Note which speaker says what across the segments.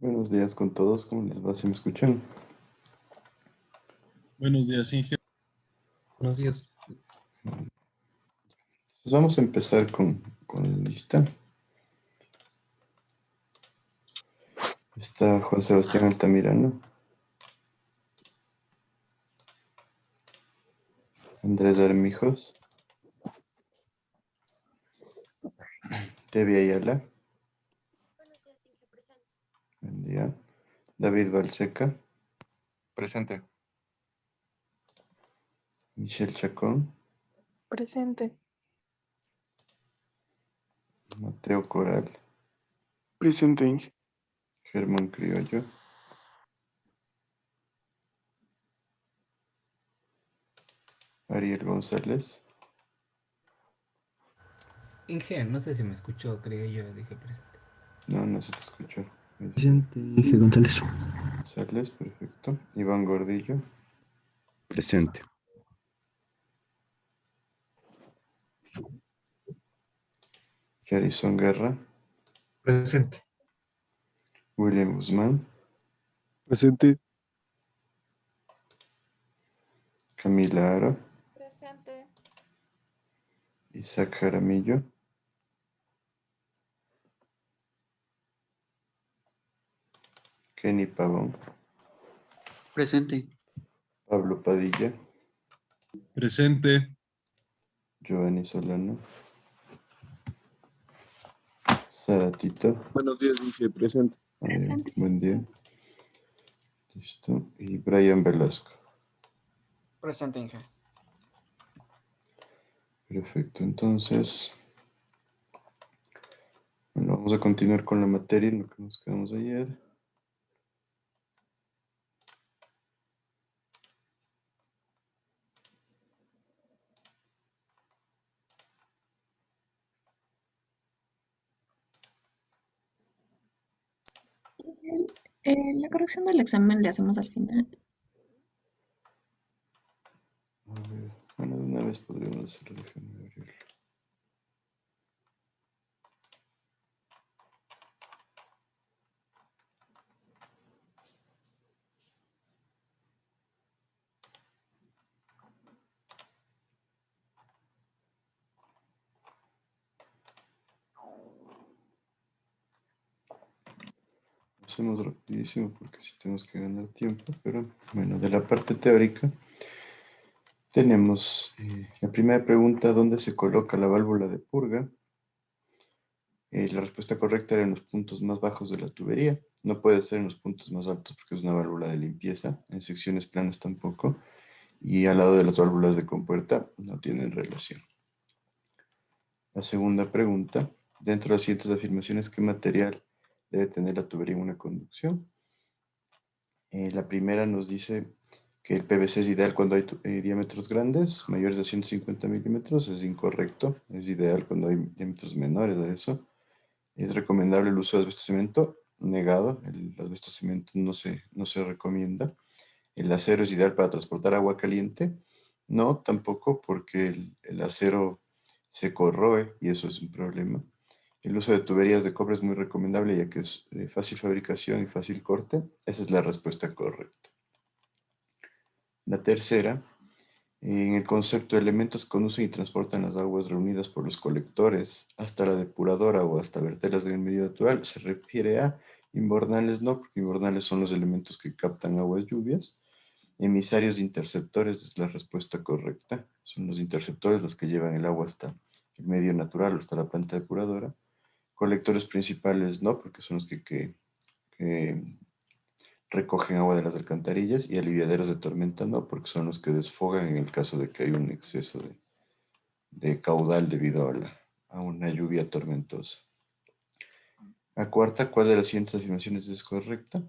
Speaker 1: Buenos días con todos, ¿cómo les va? ¿Se me escuchan?
Speaker 2: Buenos días, Inge.
Speaker 3: Buenos días.
Speaker 1: Pues vamos a empezar con la lista. Está Juan Sebastián Altamirano, Andrés Armijos, Debbie Ayala,
Speaker 4: Buenos días, Inge, presente.
Speaker 1: buen día. David Balseca,
Speaker 5: Presente.
Speaker 1: Michelle Chacón,
Speaker 6: Presente.
Speaker 1: Mateo Coral,
Speaker 7: Presente, Inge.
Speaker 1: Germán Criollo, Ariel González,
Speaker 3: Inge, no sé si me escuchó, creo yo, dije presente.
Speaker 1: no se te escuchó.
Speaker 8: Presente, Inge González.
Speaker 1: González, perfecto. Iván Gordillo,
Speaker 9: Presente.
Speaker 1: Yarison Guerra,
Speaker 7: Presente.
Speaker 1: William Guzmán,
Speaker 7: Presente.
Speaker 1: Camila Aro,
Speaker 4: Presente.
Speaker 1: Isaac Jaramillo, Kenny Pavón,
Speaker 10: Presente.
Speaker 1: Pablo Padilla,
Speaker 2: Presente.
Speaker 1: Giovanni Solano, Sara Tito.
Speaker 7: Buenos días, Inge. Presente.
Speaker 6: Presente.
Speaker 1: Buen día. Listo. Y Brian Velasco.
Speaker 10: Presente, Inge.
Speaker 1: Perfecto. Entonces, bueno, vamos a continuar con la materia en lo que nos quedamos ayer.
Speaker 6: La corrección del examen le hacemos al final.
Speaker 1: A ver, bueno, de una vez podríamos hacerlo. Déjenme abrirlo. Lo hacemos rapidísimo porque sí tenemos que ganar tiempo, pero bueno, de la parte teórica tenemos la primera pregunta: ¿dónde se coloca la válvula de purga? La respuesta correcta era en los puntos más bajos de la tubería. No puede ser en los puntos más altos porque es una válvula de limpieza. En secciones planas tampoco. Y al lado de las válvulas de compuerta no tienen relación. La segunda pregunta: dentro de las siguientes afirmaciones, ¿qué material debe tener la tubería en una conducción? La primera nos dice que el PVC es ideal cuando hay diámetros grandes, mayores de 150 milímetros. Es incorrecto. Es ideal cuando hay diámetros menores a eso. Es recomendable el uso de asbestocemento. Negado. El asbestocemento no se recomienda. El acero es ideal para transportar agua caliente. No, tampoco, porque el acero se corroe y eso es un problema. El uso de tuberías de cobre es muy recomendable ya que es de fácil fabricación y fácil corte. Esa es la respuesta correcta. La tercera: en el concepto de elementos que conducen y transportan las aguas reunidas por los colectores hasta la depuradora o hasta verterlas en el medio natural, se refiere a invernales. No, porque invernales son los elementos que captan aguas lluvias. Emisarios e interceptores es la respuesta correcta. Son los interceptores los que llevan el agua hasta el medio natural o hasta la planta depuradora. Colectores principales no, porque son los que recogen agua de las alcantarillas. Y aliviaderos de tormenta no, porque son los que desfogan en el caso de que hay un exceso de caudal debido a una lluvia tormentosa. La cuarta: ¿cuál de las siguientes afirmaciones es correcta?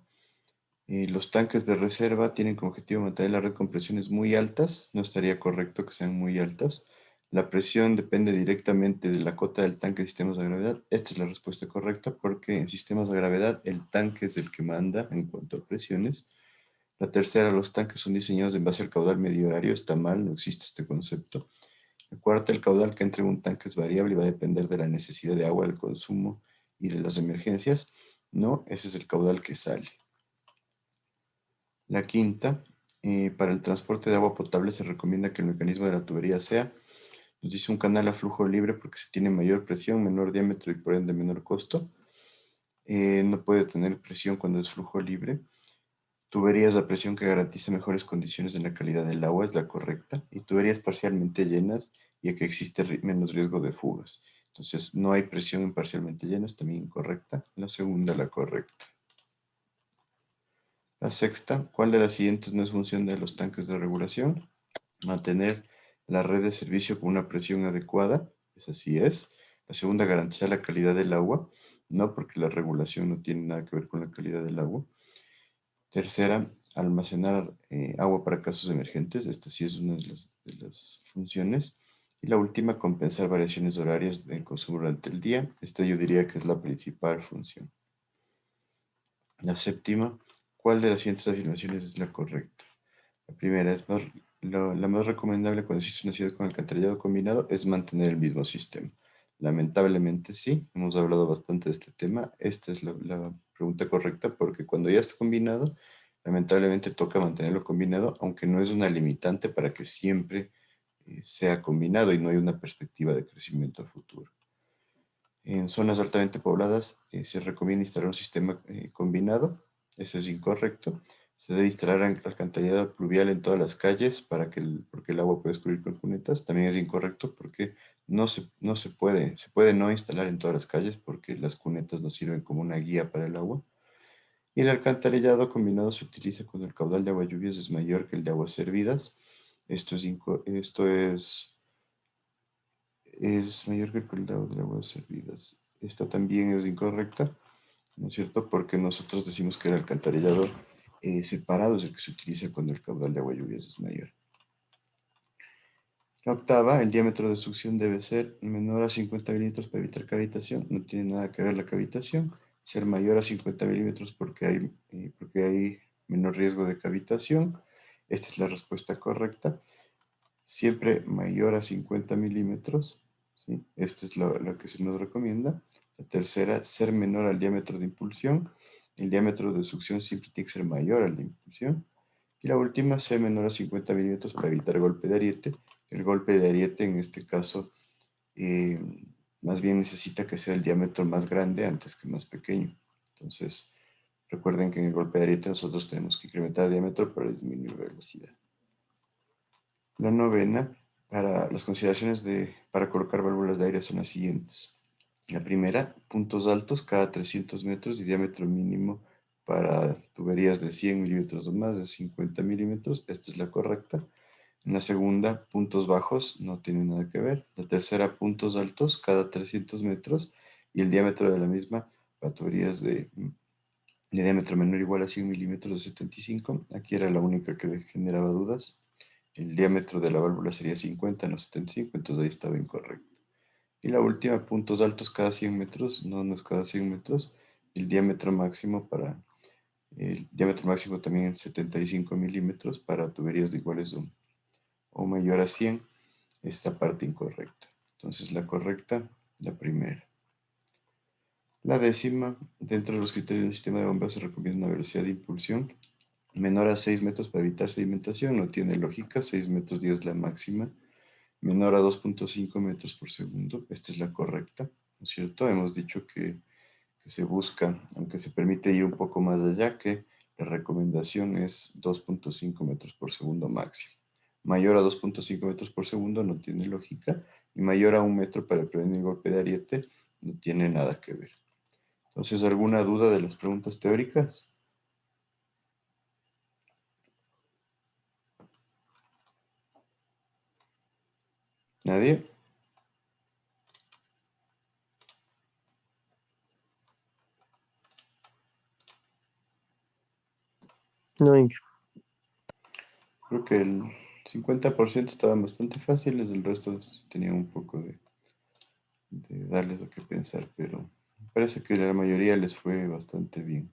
Speaker 1: Los tanques de reserva tienen como objetivo mantener la red con presiones muy altas. No estaría correcto que sean muy altas. La presión depende directamente de la cota del tanque de sistemas de gravedad. Esta es la respuesta correcta porque en sistemas de gravedad el tanque es el que manda en cuanto a presiones. La tercera: los tanques son diseñados en base al caudal medio horario. Está mal, no existe este concepto. La cuarta: el caudal que entra en un tanque es variable y va a depender de la necesidad de agua, del consumo y de las emergencias. No, ese es el caudal que sale. La quinta, para el transporte de agua potable se recomienda que el mecanismo de la tubería sea, nos dice un canal a flujo libre porque se tiene mayor presión, menor diámetro y por ende menor costo. No puede tener presión cuando es flujo libre. Tuberías a presión que garantiza mejores condiciones en la calidad del agua es la correcta. Y tuberías parcialmente llenas y que existe menos riesgo de fugas. Entonces, no hay presión en parcialmente llenas, también incorrecta. La segunda, la correcta. La sexta, ¿cuál de las siguientes no es función de los tanques de regulación? Mantener la red de servicio con una presión adecuada, esa sí es. La segunda, garantizar la calidad del agua, no porque la regulación no tiene nada que ver con la calidad del agua. Tercera, almacenar agua para casos emergentes, esta sí es una de las funciones. Y la última, compensar variaciones horarias de consumo durante el día, esta yo diría que es la principal función. La séptima, ¿cuál de las siguientes afirmaciones es la correcta? La primera es, la más recomendable cuando existe una ciudad con alcantarillado combinado es mantener el mismo sistema. Lamentablemente sí, hemos hablado bastante de este tema. Esta es la pregunta correcta porque cuando ya está combinado, lamentablemente toca mantenerlo combinado, aunque no es una limitante para que siempre sea combinado y no hay una perspectiva de crecimiento a futuro. En zonas altamente pobladas se recomienda instalar un sistema combinado. Eso es incorrecto. Se debe instalar alcantarillado pluvial en todas las calles porque el agua puede escurrir con cunetas. También es incorrecto porque no se puede. Se puede no instalar en todas las calles porque las cunetas no sirven como una guía para el agua. Y el alcantarillado combinado se utiliza cuando el caudal de agua lluvias es mayor que el de aguas servidas. Esto es mayor que el caudal de aguas servidas. Esta también es incorrecta, ¿no es cierto? Porque nosotros decimos que el alcantarillado separado es el que se utiliza cuando el caudal de agua lluvias es mayor. La octava, el diámetro de succión debe ser menor a 50 milímetros para evitar cavitación. No tiene nada que ver la cavitación. Ser mayor a 50 milímetros porque hay menor riesgo de cavitación. Esta es la respuesta correcta. Siempre mayor a 50 milímetros. ¿Sí? Esta es la que se nos recomienda. La tercera, ser menor al diámetro de impulsión. El diámetro de succión siempre tiene que ser mayor al de impulsión. Y la última, ser menor a 50 milímetros para evitar golpe de ariete. El golpe de ariete en este caso eh, más bien necesita que sea el diámetro más grande antes que más pequeño. Entonces, recuerden que en el golpe de ariete nosotros tenemos que incrementar el diámetro para disminuir la velocidad. La novena, para las consideraciones para colocar válvulas de aire son las siguientes. La primera, puntos altos cada 300 metros y diámetro mínimo para tuberías de 100 milímetros o más, de 50 milímetros. Esta es la correcta. En la segunda, puntos bajos, no tiene nada que ver. La tercera, puntos altos cada 300 metros y el diámetro de la misma para tuberías de diámetro menor o igual a 100 milímetros de 75. Aquí era la única que generaba dudas. El diámetro de la válvula sería 50, no 75, entonces ahí estaba incorrecto. Y la última, puntos altos cada 100 metros, no es cada 100 metros. El diámetro máximo también en 75 milímetros para tuberías de iguales o mayor a 100, esta parte incorrecta. Entonces la correcta, la primera. La décima, dentro de los criterios de un sistema de bombeo se recomienda una velocidad de impulsión menor a 6 metros para evitar sedimentación, no tiene lógica, 6 metros 10 es la máxima. Menor a 2.5 metros por segundo, esta es la correcta, ¿no es cierto? Hemos dicho que se busca, aunque se permite ir un poco más allá, que la recomendación es 2.5 metros por segundo máximo. Mayor a 2.5 metros por segundo no tiene lógica y mayor a 1 metro para prevenir golpe de ariete no tiene nada que ver. Entonces, ¿alguna duda de las preguntas teóricas? ¿Nadie?
Speaker 7: No, Inge.
Speaker 1: Creo que el 50% estaban bastante fáciles, el resto tenía un poco de darles a qué pensar, pero parece que la mayoría les fue bastante bien.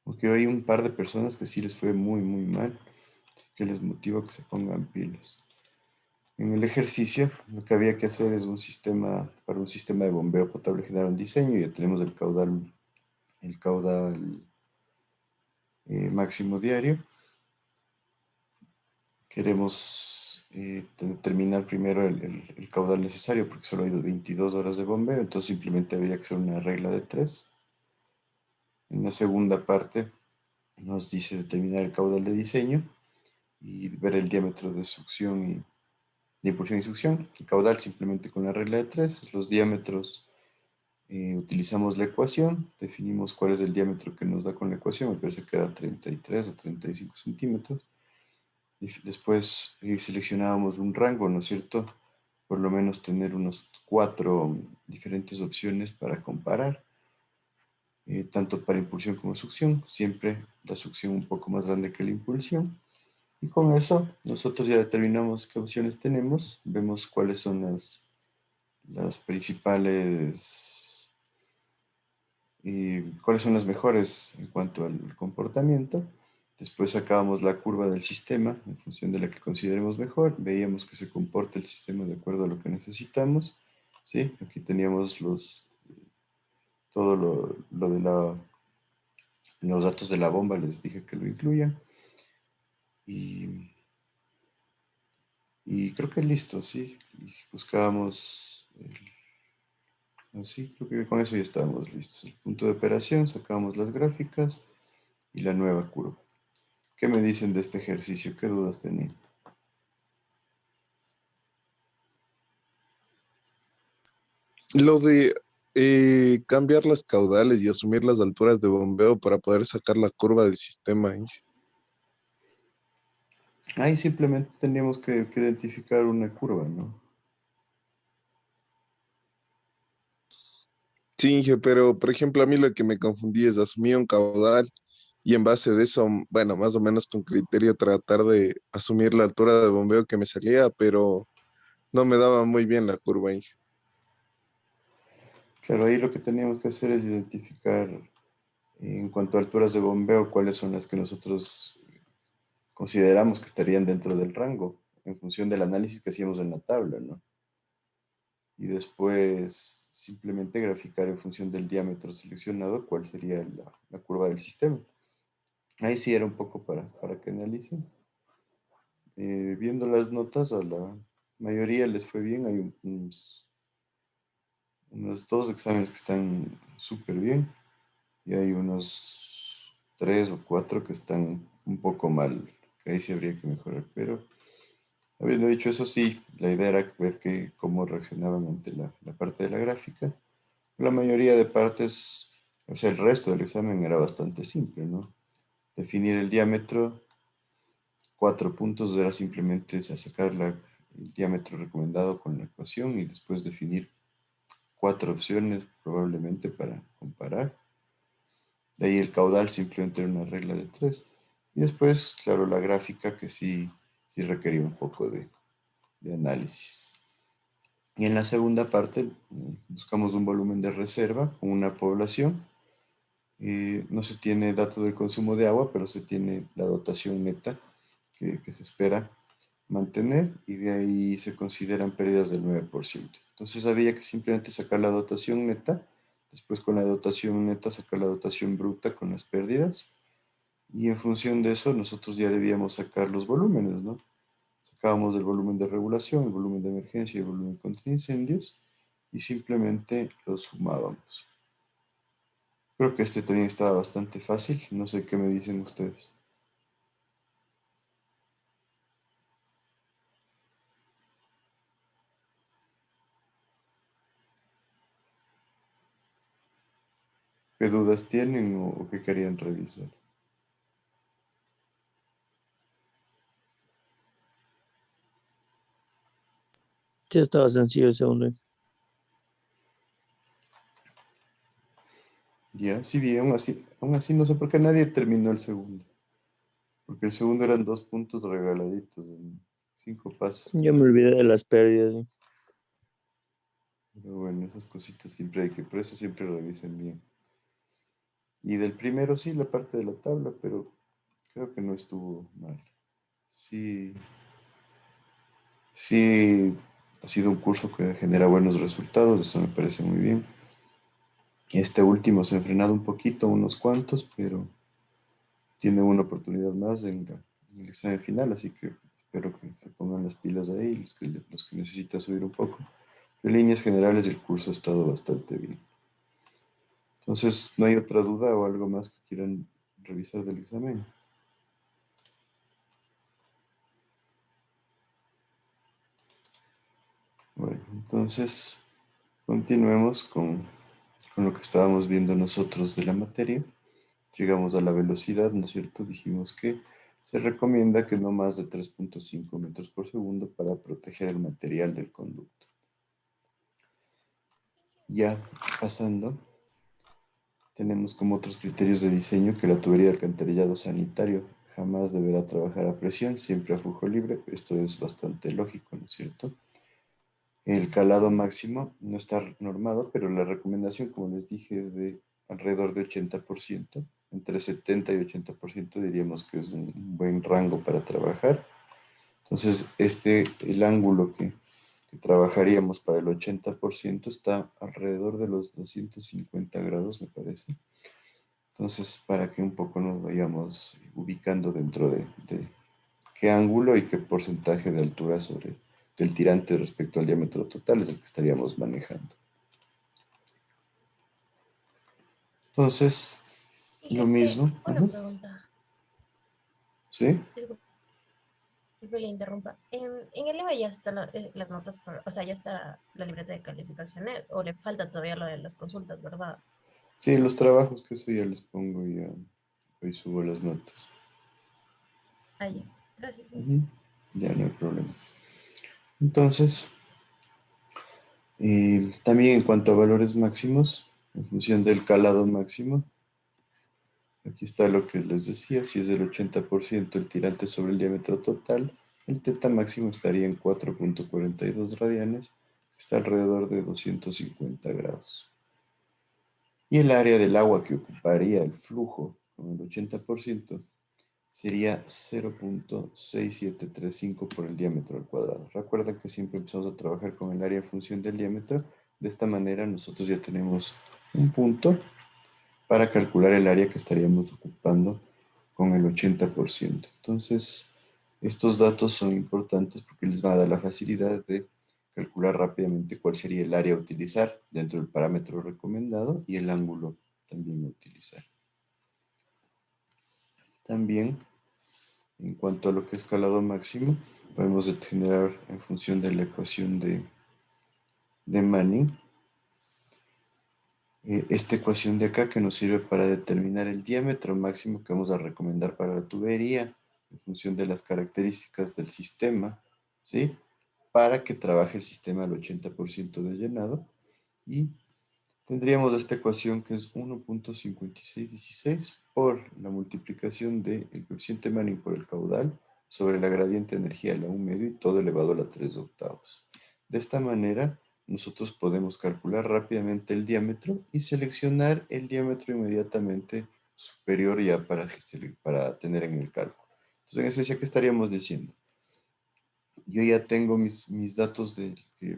Speaker 1: Porque hay un par de personas que sí les fue muy, muy mal, que les motiva a que se pongan pilas. En el ejercicio, lo que había que hacer es para un sistema de bombeo potable generar un diseño. Ya tenemos el caudal máximo diario. Queremos determinar primero el caudal necesario porque solo hay 22 horas de bombeo, entonces simplemente habría que hacer una regla de 3. En la segunda parte nos dice determinar el caudal de diseño y ver el diámetro de succión y de impulsión y succión. El caudal simplemente con la regla de 3. Los diámetros utilizamos la ecuación, definimos cuál es el diámetro que nos da con la ecuación, me parece que era 33 o 35 centímetros. Y después seleccionábamos un rango, ¿no es cierto? Por lo menos tener unos 4 diferentes opciones para comparar, tanto para impulsión como succión, siempre la succión un poco más grande que la impulsión. Y con eso nosotros ya determinamos qué opciones tenemos, vemos cuáles son las principales y cuáles son las mejores en cuanto al comportamiento. Después sacábamos la curva del sistema en función de la que consideremos mejor. Veíamos que se comporta el sistema de acuerdo a lo que necesitamos. ¿Sí? Aquí teníamos todo lo de los datos de la bomba, les dije que lo incluyan. Y creo que listo, sí. Y buscábamos, así, creo que con eso ya estábamos listos. El punto de operación, sacábamos las gráficas y la nueva curva. ¿Qué me dicen de este ejercicio? ¿Qué dudas tenían?
Speaker 7: Lo de cambiar las caudales y asumir las alturas de bombeo para poder sacar la curva del sistema, Inge.
Speaker 1: Ahí simplemente teníamos que identificar una curva, ¿no?
Speaker 7: Sí, Inge, pero por ejemplo, a mí lo que me confundí es asumir un caudal y en base de eso, bueno, más o menos con criterio tratar de asumir la altura de bombeo que me salía, pero no me daba muy bien la curva, Inge.
Speaker 1: Claro, ahí lo que teníamos que hacer es identificar en cuanto a alturas de bombeo cuáles son las que nosotros consideramos que estarían dentro del rango en función del análisis que hacíamos en la tabla, ¿no? Y después simplemente graficar en función del diámetro seleccionado cuál sería la curva del sistema. Ahí sí era un poco para que analicen. Viendo las notas, a la mayoría les fue bien. Hay unos 2 exámenes que están súper bien y hay unos 3 o 4 que están un poco mal, que ahí sí habría que mejorar. Pero habiendo dicho eso, sí, la idea era ver cómo reaccionaban ante la parte de la gráfica. La mayoría de partes, o sea, el resto del examen era bastante simple, ¿no? Definir el diámetro, 4 puntos era simplemente sacar el diámetro recomendado con la ecuación y después definir 4 opciones probablemente para comparar. De ahí el caudal simplemente era una regla de 3. Y después, claro, la gráfica que sí requería un poco de análisis. Y en la segunda parte buscamos un volumen de reserva con una población. No se tiene dato del consumo de agua, pero se tiene la dotación neta que se espera mantener y de ahí se consideran pérdidas del 9%. Entonces había que simplemente sacar la dotación neta, después con la dotación neta sacar la dotación bruta con las pérdidas y en función de eso nosotros ya debíamos sacar los volúmenes, ¿no? Sacábamos el volumen de regulación, el volumen de emergencia y el volumen contra incendios y simplemente los sumábamos. Creo que este también estaba bastante fácil, no sé qué me dicen ustedes. ¿Qué dudas tienen o qué querían revisar?
Speaker 11: Sí, estaba sencillo el segundo.
Speaker 1: Ya, sí vi, aún así no sé por qué nadie terminó el segundo. Porque el segundo eran 2 puntos regaladitos en 5 pasos.
Speaker 11: Yo me olvidé de las pérdidas.
Speaker 1: Pero bueno, esas cositas siempre hay por eso siempre revisen bien. Y del primero sí, la parte de la tabla, pero creo que no estuvo mal. Sí, Sí, ha sido un curso que genera buenos resultados, eso me parece muy bien. Este último se ha frenado un poquito, unos cuantos, pero tiene una oportunidad más en el examen final, así que espero que se pongan las pilas ahí, los que necesitan subir un poco. Pero en líneas generales el curso ha estado bastante bien. Entonces, ¿no hay otra duda o algo más que quieran revisar del examen? Bueno, entonces continuemos con lo que estábamos viendo nosotros de la materia. Llegamos a la velocidad, ¿no es cierto? Dijimos que se recomienda que no más de 3.5 metros por segundo para proteger el material del conducto. Ya pasando, tenemos como otros criterios de diseño que la tubería de alcantarillado sanitario jamás deberá trabajar a presión, siempre a flujo libre. Esto es bastante lógico, ¿no es cierto? El calado máximo no está normado, pero la recomendación, como les dije, es de alrededor de 80%. Entre 70 y 80% diríamos que es un buen rango para trabajar. Entonces, el ángulo que trabajaríamos para el 80% está alrededor de los 250 grados, me parece. Entonces, para que un poco nos vayamos ubicando dentro de qué ángulo y qué porcentaje de altura del tirante respecto al diámetro total es el que estaríamos manejando. Entonces, lo mismo.
Speaker 4: Una pregunta.
Speaker 1: ¿Sí?
Speaker 4: Disculpe, le interrumpa. En el EVA ya están las notas, o sea, ya está la libreta de calificaciones, o le falta todavía lo de las consultas, ¿verdad?
Speaker 1: Sí, los trabajos que eso ya les pongo y ya hoy subo las notas.
Speaker 4: Ah, ya. Gracias.
Speaker 1: Ujú. Ya no hay problema. Entonces, también en cuanto a valores máximos, en función del calado máximo, aquí está lo que les decía, si es del 80% el tirante sobre el diámetro total, el teta máximo estaría en 4.42 radianes, está alrededor de 250 grados. Y el área del agua que ocuparía el flujo con el 80% sería 0.6735 por el diámetro al cuadrado. Recuerda que siempre empezamos a trabajar con el área en función del diámetro. De esta manera nosotros ya tenemos un punto para calcular el área que estaríamos ocupando con el 80%. Entonces, estos datos son importantes porque les va a dar la facilidad de calcular rápidamente cuál sería el área a utilizar dentro del parámetro recomendado y el ángulo también a utilizar. También, en cuanto a lo que es calado máximo, podemos generar en función de la ecuación de Manning, esta ecuación de acá que nos sirve para determinar el diámetro máximo que vamos a recomendar para la tubería en función de las características del sistema, ¿sí? Para que trabaje el sistema al 80% de llenado y tendríamos esta ecuación que es 1.5616 por la multiplicación del coeficiente Manning por el caudal sobre la gradiente de energía a la 1 medio y todo elevado a la 3 octavos. De esta manera, nosotros podemos calcular rápidamente el diámetro y seleccionar el diámetro inmediatamente superior ya para tener en el cálculo. Entonces, en esencia, ¿qué estaríamos diciendo? Yo ya tengo mis datos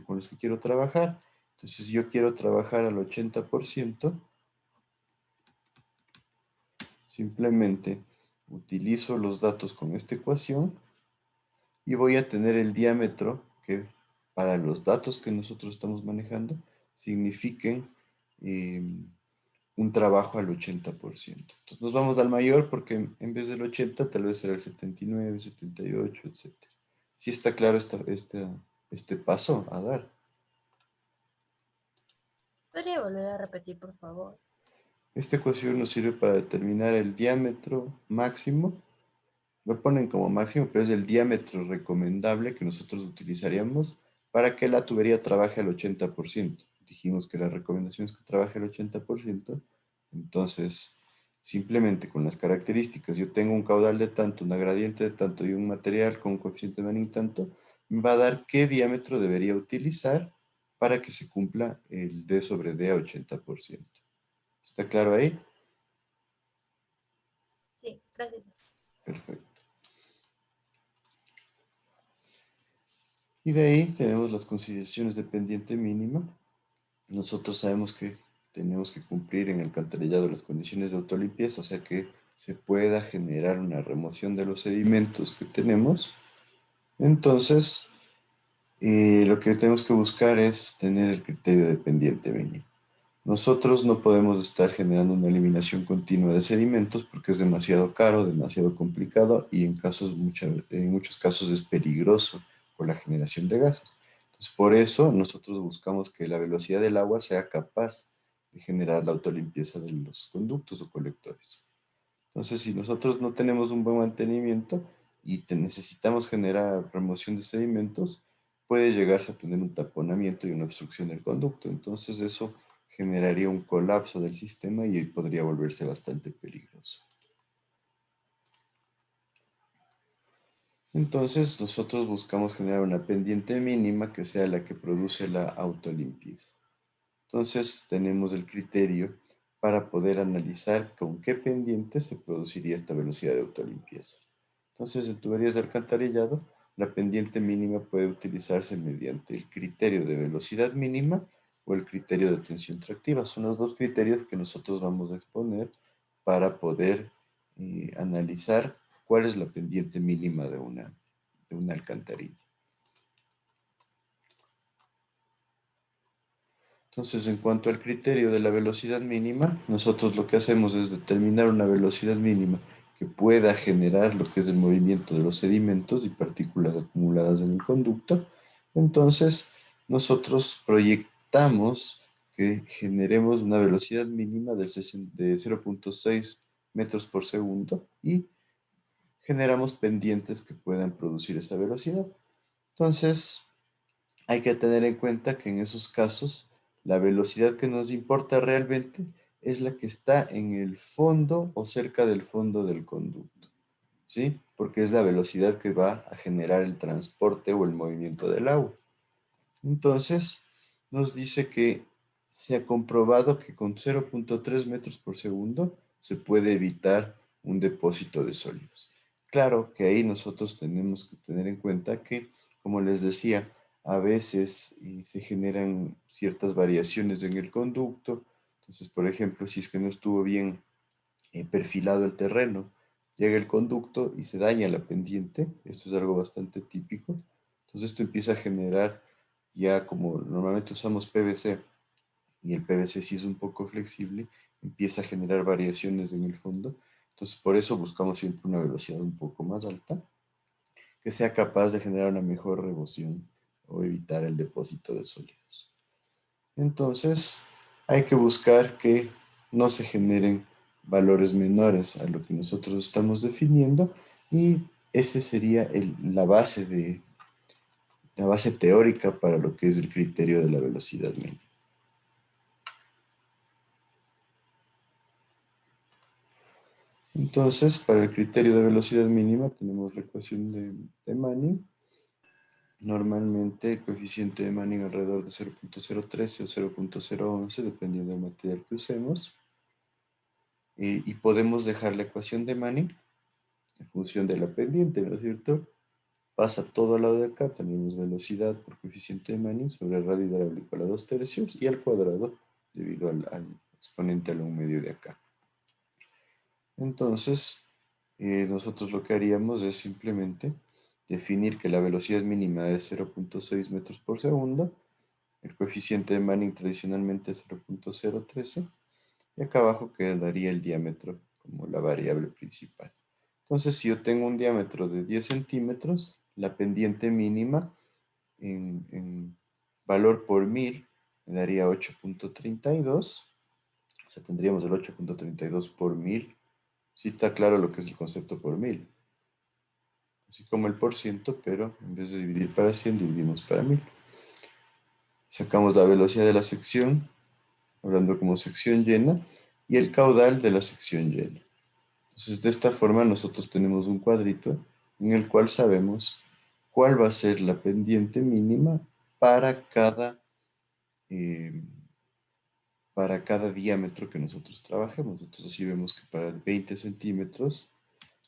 Speaker 1: con los que quiero trabajar. Entonces, yo quiero trabajar al 80%. Simplemente utilizo los datos con esta ecuación y voy a tener el diámetro que para los datos que nosotros estamos manejando signifiquen un trabajo al 80%. Entonces nos vamos al mayor porque en vez del 80 tal vez será el 79, 78, etc. ¿Sí está claro este paso a dar?
Speaker 4: ¿Podría volver a repetir, por favor?
Speaker 1: Esta ecuación nos sirve para determinar el diámetro máximo. Lo ponen como máximo, pero es el diámetro recomendable que nosotros utilizaríamos para que la tubería trabaje al 80%. Dijimos que la recomendación es que trabaje al 80%, entonces simplemente con las características, yo tengo un caudal de tanto, una gradiente de tanto y un material con un coeficiente de Manning tanto, me va a dar qué diámetro debería utilizar para que se cumpla el D sobre D a 80%. ¿Está claro ahí?
Speaker 4: Sí, gracias.
Speaker 1: Perfecto. Y de ahí tenemos las consideraciones de pendiente mínima. Nosotros sabemos que tenemos que cumplir en el alcantarillado las condiciones de autolimpieza, o sea que se pueda generar una remoción de los sedimentos que tenemos. Entonces, lo que tenemos que buscar es tener el criterio de pendiente mínimo. Nosotros no podemos estar generando una eliminación continua de sedimentos porque es demasiado caro, demasiado complicado y en muchos casos es peligroso por la generación de gases. Entonces, por eso nosotros buscamos que la velocidad del agua sea capaz de generar la autolimpieza de los conductos o colectores. Entonces, si nosotros no tenemos un buen mantenimiento y necesitamos generar remoción de sedimentos, puede llegarse a tener un taponamiento y una obstrucción del conducto. Entonces, eso generaría un colapso del sistema y podría volverse bastante peligroso. Entonces, nosotros buscamos generar una pendiente mínima que sea la que produce la autolimpieza. Entonces, tenemos el criterio para poder analizar con qué pendiente se produciría esta velocidad de autolimpieza. Entonces, en tuberías de alcantarillado, la pendiente mínima puede utilizarse mediante el criterio de velocidad mínima o el criterio de tensión tractiva. Son los dos criterios que nosotros vamos a exponer para poder analizar cuál es la pendiente mínima de una alcantarilla. Entonces, en cuanto al criterio de la velocidad mínima, nosotros lo que hacemos es determinar una velocidad mínima que pueda generar lo que es el movimiento de los sedimentos y partículas acumuladas en el conducto. Entonces, nosotros proyectamos que generemos una velocidad mínima de 0.6 metros por segundo y generamos pendientes que puedan producir esa velocidad. Entonces, hay que tener en cuenta que en esos casos la velocidad que nos importa realmente es la que está en el fondo o cerca del fondo del conducto, ¿sí? Porque es la velocidad que va a generar el transporte o el movimiento del agua. Entonces, nos dice que se ha comprobado que con 0.3 metros por segundo se puede evitar un depósito de sólidos. Claro que ahí nosotros tenemos que tener en cuenta que, como les decía, a veces se generan ciertas variaciones en el conducto. Entonces, por ejemplo, si es que no estuvo bien perfilado el terreno, llega el conducto y se daña la pendiente. Esto es algo bastante típico. Entonces, esto empieza a generar, ya como normalmente usamos PVC, y el PVC sí es un poco flexible, empieza a generar variaciones en el fondo. Entonces, por eso buscamos siempre una velocidad un poco más alta, que sea capaz de generar una mejor remoción o evitar el depósito de sólidos. Entonces, hay que buscar que no se generen valores menores a lo que nosotros estamos definiendo y esa sería la base teórica para lo que es el criterio de la velocidad mínima. Entonces, para el criterio de velocidad mínima tenemos la ecuación de Manning. Normalmente el coeficiente de Manning alrededor de 0.013 o 0.011, dependiendo del material que usemos. Y podemos dejar la ecuación de Manning en función de la pendiente, ¿no es cierto? Pasa todo al lado de acá, tenemos velocidad por coeficiente de Manning sobre el radio hidráulico a la 2/3 y al cuadrado debido al exponente a la 1/2 de acá. Entonces, nosotros lo que haríamos es simplemente definir que la velocidad mínima es 0.6 metros por segundo, el coeficiente de Manning tradicionalmente es 0.013, y acá abajo quedaría el diámetro como la variable principal. Entonces, si yo tengo un diámetro de 10 centímetros, la pendiente mínima en valor por 1000 me daría 8.32, o sea, tendríamos el 8.32 por 1000. Sí está claro lo que es el concepto por 1000. Así como el por ciento, pero en vez de dividir para 100, dividimos para 1000. Sacamos la velocidad de la sección, hablando como sección llena, y el caudal de la sección llena. Entonces, de esta forma nosotros tenemos un cuadrito en el cual sabemos cuál va a ser la pendiente mínima para cada diámetro que nosotros trabajemos. Entonces, así vemos que para 20 centímetros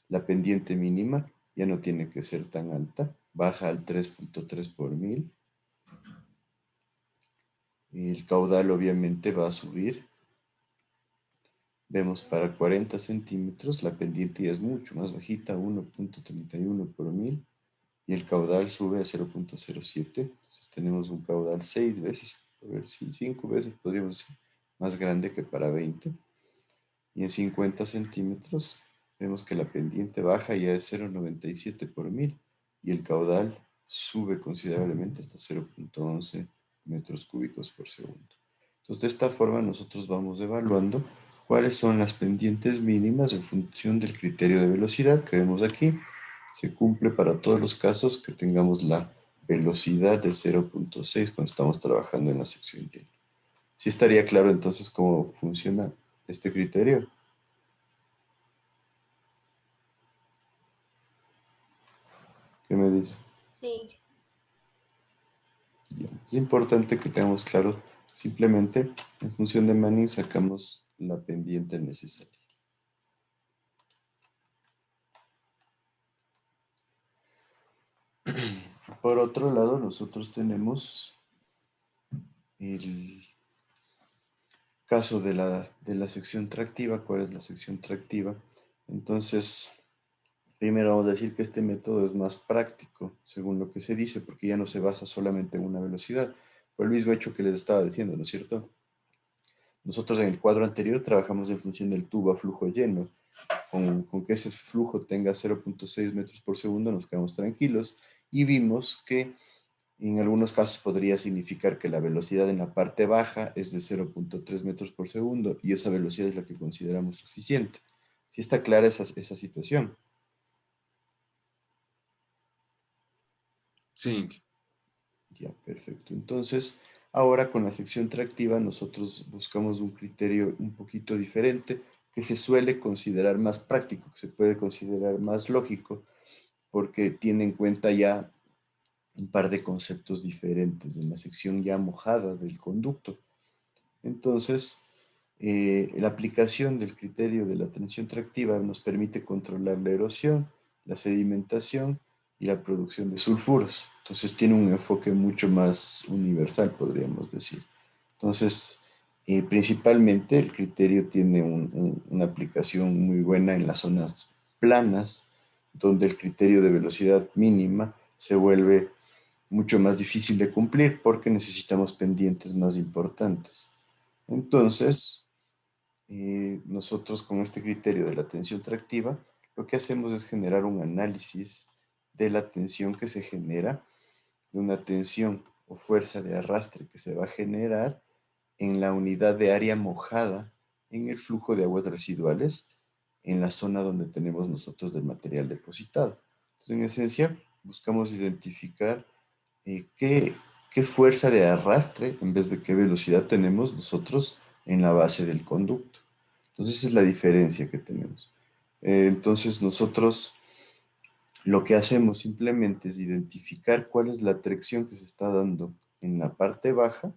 Speaker 1: la pendiente mínima ya no tiene que ser tan alta, baja al 3.3 por mil. El caudal obviamente va a subir. Vemos para 40 centímetros, la pendiente ya es mucho más bajita, 1.31 por mil, y el caudal sube a 0.07. Entonces tenemos un caudal 6 veces, a ver si 5 veces podríamos decir, más grande que para 20. Y en 50 centímetros vemos que la pendiente baja ya es 0.97 por mil, y el caudal sube considerablemente hasta 0.11 metros cúbicos por segundo. Entonces, de esta forma nosotros vamos evaluando cuáles son las pendientes mínimas en función del criterio de velocidad que vemos aquí. Se cumple para todos los casos que tengamos la velocidad de 0.6 cuando estamos trabajando en la sección llena. ¿Sí estaría claro entonces cómo funciona este criterio? ¿Qué me dice?
Speaker 4: Sí.
Speaker 1: Ya. Es importante que tengamos claro, simplemente en función de Manning sacamos la pendiente necesaria. Por otro lado, nosotros tenemos el caso de la sección tractiva. ¿Cuál es la sección tractiva? Entonces, primero vamos a decir que este método es más práctico, según lo que se dice, porque ya no se basa solamente en una velocidad, por el mismo hecho que les estaba diciendo, ¿no es cierto? Nosotros en el cuadro anterior trabajamos en función del tubo a flujo lleno. Con que ese flujo tenga 0.6 metros por segundo nos quedamos tranquilos y vimos que en algunos casos podría significar que la velocidad en la parte baja es de 0.3 metros por segundo y esa velocidad es la que consideramos suficiente. ¿Sí está clara esa situación?
Speaker 2: Sí.
Speaker 1: Ya, perfecto. Entonces, ahora con la sección tractiva nosotros buscamos un criterio un poquito diferente que se suele considerar más práctico, que se puede considerar más lógico, porque tiene en cuenta ya un par de conceptos diferentes en la sección ya mojada del conducto. Entonces, la aplicación del criterio de la tensión tractiva nos permite controlar la erosión, la sedimentación y la producción de sulfuros. Entonces, tiene un enfoque mucho más universal, podríamos decir. Entonces, principalmente el criterio tiene una aplicación muy buena en las zonas planas, donde el criterio de velocidad mínima se vuelve mucho más difícil de cumplir porque necesitamos pendientes más importantes. Entonces, nosotros con este criterio de la tensión tractiva, lo que hacemos es generar un análisis de la tensión que se genera, de una tensión o fuerza de arrastre que se va a generar en la unidad de área mojada en el flujo de aguas residuales en la zona donde tenemos nosotros del material depositado. Entonces, en esencia, buscamos identificar qué fuerza de arrastre en vez de qué velocidad tenemos nosotros en la base del conducto. Entonces, esa es la diferencia que tenemos. Entonces, nosotros lo que hacemos simplemente es identificar cuál es la tracción que se está dando en la parte baja.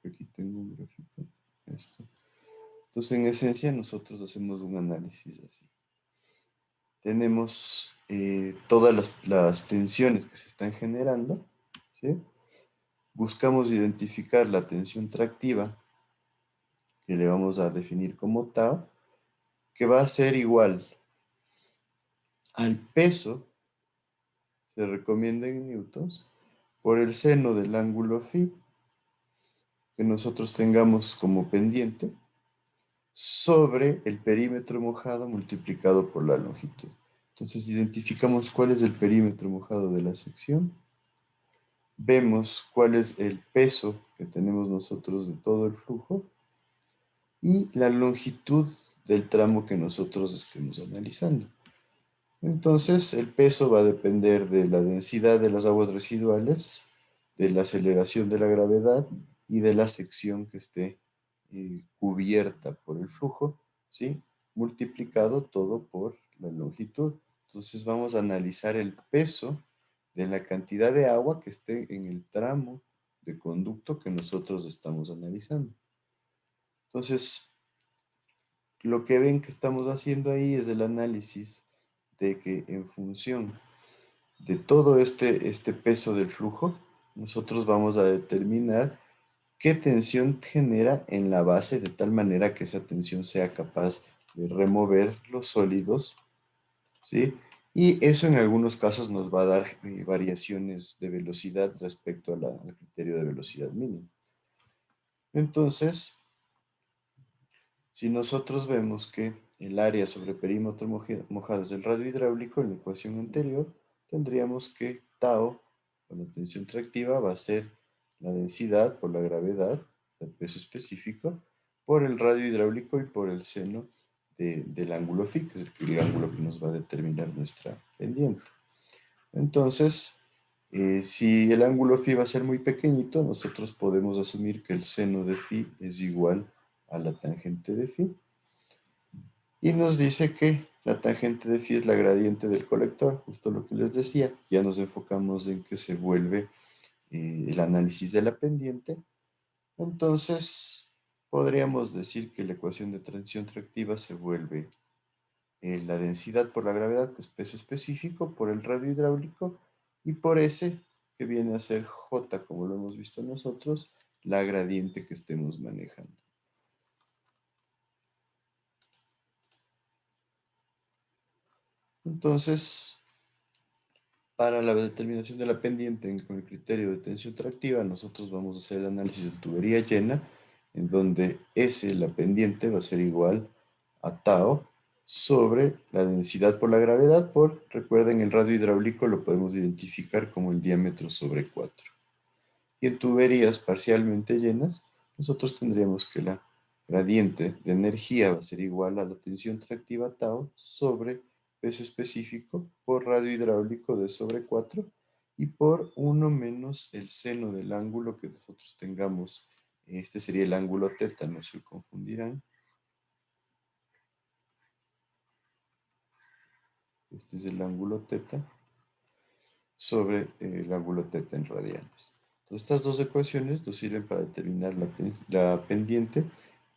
Speaker 1: Aquí tengo un gráfico. Esto. Entonces, en esencia, nosotros hacemos un análisis así. Tenemos todas las tensiones que se están generando, ¿sí? Buscamos identificar la tensión tractiva, que le vamos a definir como tau, que va a ser igual al peso, se recomienda en newtons, por el seno del ángulo phi, que nosotros tengamos como pendiente, sobre el perímetro mojado multiplicado por la longitud. Entonces identificamos cuál es el perímetro mojado de la sección, vemos cuál es el peso que tenemos nosotros de todo el flujo y la longitud del tramo que nosotros estemos analizando. Entonces, el peso va a depender de la densidad de las aguas residuales, de la aceleración de la gravedad y de la sección que esté cubierta por el flujo, ¿sí? Multiplicado todo por la longitud. Entonces, vamos a analizar el peso de la cantidad de agua que esté en el tramo de conducto que nosotros estamos analizando. Entonces, lo que ven que estamos haciendo ahí es el análisis de que en función de todo este peso del flujo, nosotros vamos a determinar qué tensión genera en la base de tal manera que esa tensión sea capaz de remover los sólidos, ¿sí? Y eso en algunos casos nos va a dar variaciones de velocidad respecto al criterio de velocidad mínima. Entonces, si nosotros vemos que el área sobre perímetro mojado es el radio hidráulico, en la ecuación anterior, tendríamos que tau, con la tensión tractiva, va a ser la densidad por la gravedad, el peso específico, por el radio hidráulico y por el seno del ángulo phi, que es el ángulo que nos va a determinar nuestra pendiente. Entonces, si el ángulo phi va a ser muy pequeñito, nosotros podemos asumir que el seno de phi es igual a la tangente de phi. Y nos dice que la tangente de phi es la gradiente del colector, justo lo que les decía. Ya nos enfocamos en que se vuelve el análisis de la pendiente. Entonces, podríamos decir que la ecuación de tensión tractiva se vuelve la densidad por la gravedad, que es peso específico, por el radio hidráulico, y por S, que viene a ser J, como lo hemos visto nosotros, la gradiente que estemos manejando. Entonces, para la determinación de la pendiente con el criterio de tensión tractiva, nosotros vamos a hacer el análisis de tubería llena, en donde S, la pendiente, va a ser igual a tau sobre la densidad por la gravedad por, recuerden, el radio hidráulico lo podemos identificar como el diámetro sobre 4. Y en tuberías parcialmente llenas, nosotros tendríamos que la gradiente de energía va a ser igual a la tensión tractiva tau sobre peso específico por radio hidráulico de sobre 4 y por 1 menos el seno del ángulo que nosotros tengamos. Este sería el ángulo teta, no se confundirán. Este es el ángulo teta sobre el ángulo teta en radianes. Entonces, estas dos ecuaciones nos sirven para determinar la pendiente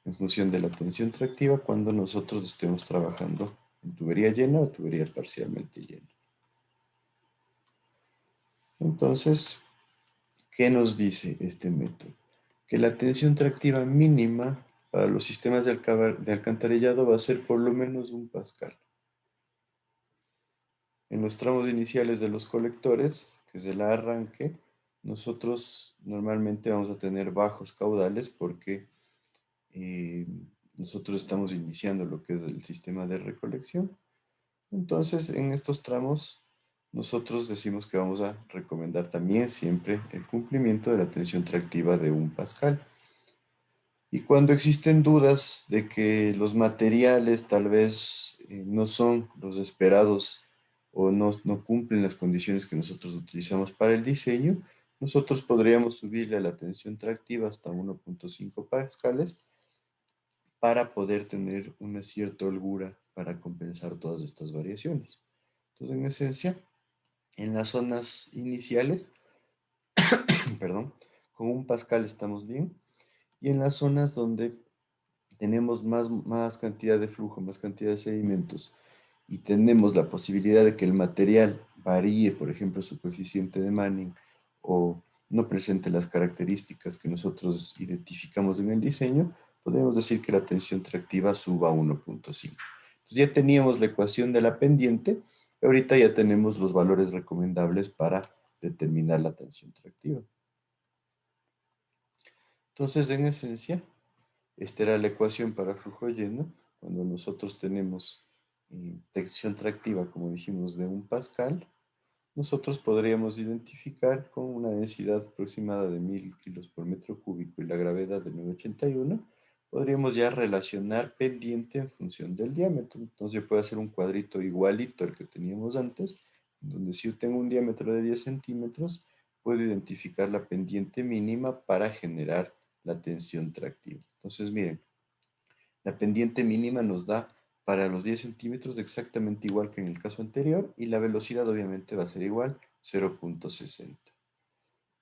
Speaker 1: en función de la tensión tractiva cuando nosotros estemos trabajando en tubería llena o tubería parcialmente llena. Entonces, ¿qué nos dice este método? Que la tensión tractiva mínima para los sistemas de alcantarillado va a ser por lo menos 1 pascal. En los tramos iniciales de los colectores, que es el arranque, nosotros normalmente vamos a tener bajos caudales porque nosotros estamos iniciando lo que es el sistema de recolección. Entonces, en estos tramos, nosotros decimos que vamos a recomendar también siempre el cumplimiento de la tensión tractiva de 1 pascal. Y cuando existen dudas de que los materiales tal vez no son los esperados o no cumplen las condiciones que nosotros utilizamos para el diseño, nosotros podríamos subirle a la tensión tractiva hasta 1.5 pascales para poder tener una cierta holgura para compensar todas estas variaciones. Entonces, en esencia, en las zonas iniciales, perdón, con 1 pascal estamos bien, y en las zonas donde tenemos más cantidad de flujo, más cantidad de sedimentos, y tenemos la posibilidad de que el material varíe, por ejemplo, su coeficiente de Manning, o no presente las características que nosotros identificamos en el diseño, podemos decir que la tensión tractiva suba a 1.5. Entonces ya teníamos la ecuación de la pendiente, y ahorita ya tenemos los valores recomendables para determinar la tensión tractiva. Entonces, en esencia, esta era la ecuación para flujo lleno, cuando nosotros tenemos tensión tractiva, como dijimos, de 1 pascal, nosotros podríamos identificar con una densidad aproximada de 1000 kilos por metro cúbico y la gravedad de 981, podríamos ya relacionar pendiente en función del diámetro. Entonces yo puedo hacer un cuadrito igualito al que teníamos antes, donde si yo tengo un diámetro de 10 centímetros, puedo identificar la pendiente mínima para generar la tensión tractiva. Entonces miren, la pendiente mínima nos da para los 10 centímetros exactamente igual que en el caso anterior y la velocidad obviamente va a ser igual, 0.60.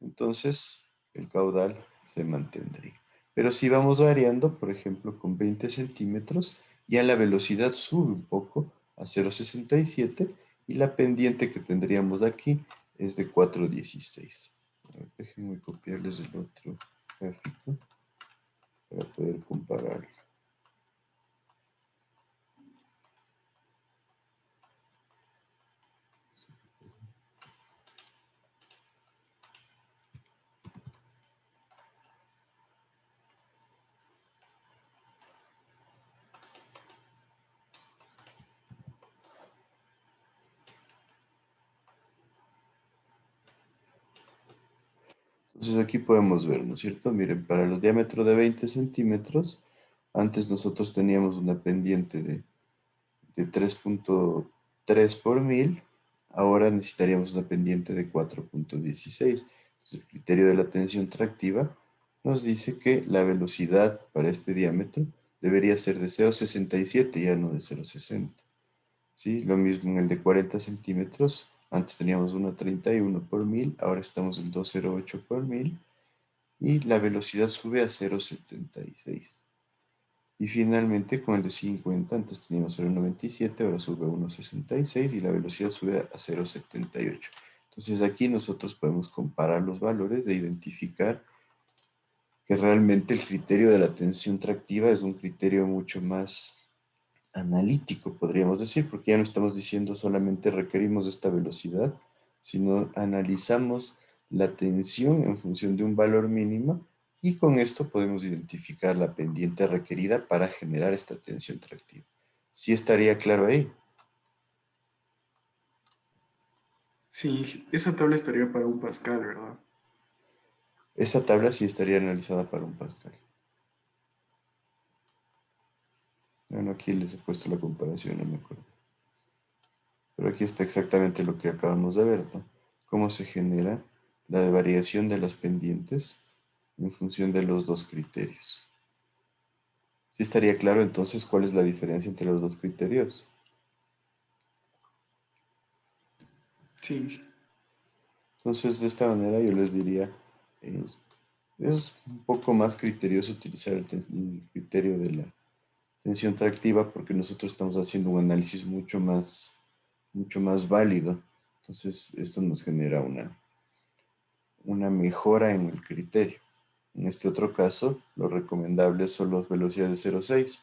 Speaker 1: Entonces el caudal se mantendría. Pero si vamos variando, por ejemplo, con 20 centímetros, ya la velocidad sube un poco a 0,67 y la pendiente que tendríamos aquí es de 4,16. Déjenme copiarles el otro gráfico para poder compararlo. Entonces aquí podemos ver, ¿no es cierto? Miren, para los diámetros de 20 centímetros, antes nosotros teníamos una pendiente de 3,3 por 1000, ahora necesitaríamos una pendiente de 4,16. Entonces el criterio de la tensión tractiva nos dice que la velocidad para este diámetro debería ser de 0,67, ya no de 0,60. ¿Sí? Lo mismo en el de 40 centímetros. Antes teníamos 1,31 por 1000, ahora estamos en 2,08 por 1000 y la velocidad sube a 0,76. Y finalmente con el de 50, antes teníamos 0,97, ahora sube a 1,66 y la velocidad sube a 0,78. Entonces aquí nosotros podemos comparar los valores e identificar que realmente el criterio de la tensión tractiva es un criterio mucho más analítico, podríamos decir, porque ya no estamos diciendo solamente requerimos esta velocidad, sino analizamos la tensión en función de un valor mínimo y con esto podemos identificar la pendiente requerida para generar esta tensión tractiva. ¿Sí estaría claro ahí?
Speaker 12: Sí, esa tabla estaría para un Pascal, ¿verdad?
Speaker 1: Esa tabla sí estaría analizada para un Pascal. Bueno, aquí les he puesto la comparación, no me acuerdo. Pero aquí está exactamente lo que acabamos de ver, ¿no? Cómo se genera la variación de las pendientes en función de los dos criterios. ¿Sí estaría claro entonces cuál es la diferencia entre los dos criterios?
Speaker 12: Sí.
Speaker 1: Entonces, de esta manera yo les diría, es un poco más criterioso utilizar el criterio de la tensión tractiva porque nosotros estamos haciendo un análisis mucho más válido. Entonces, esto nos genera una mejora en el criterio. En este otro caso, lo recomendable son las velocidades de 0,6.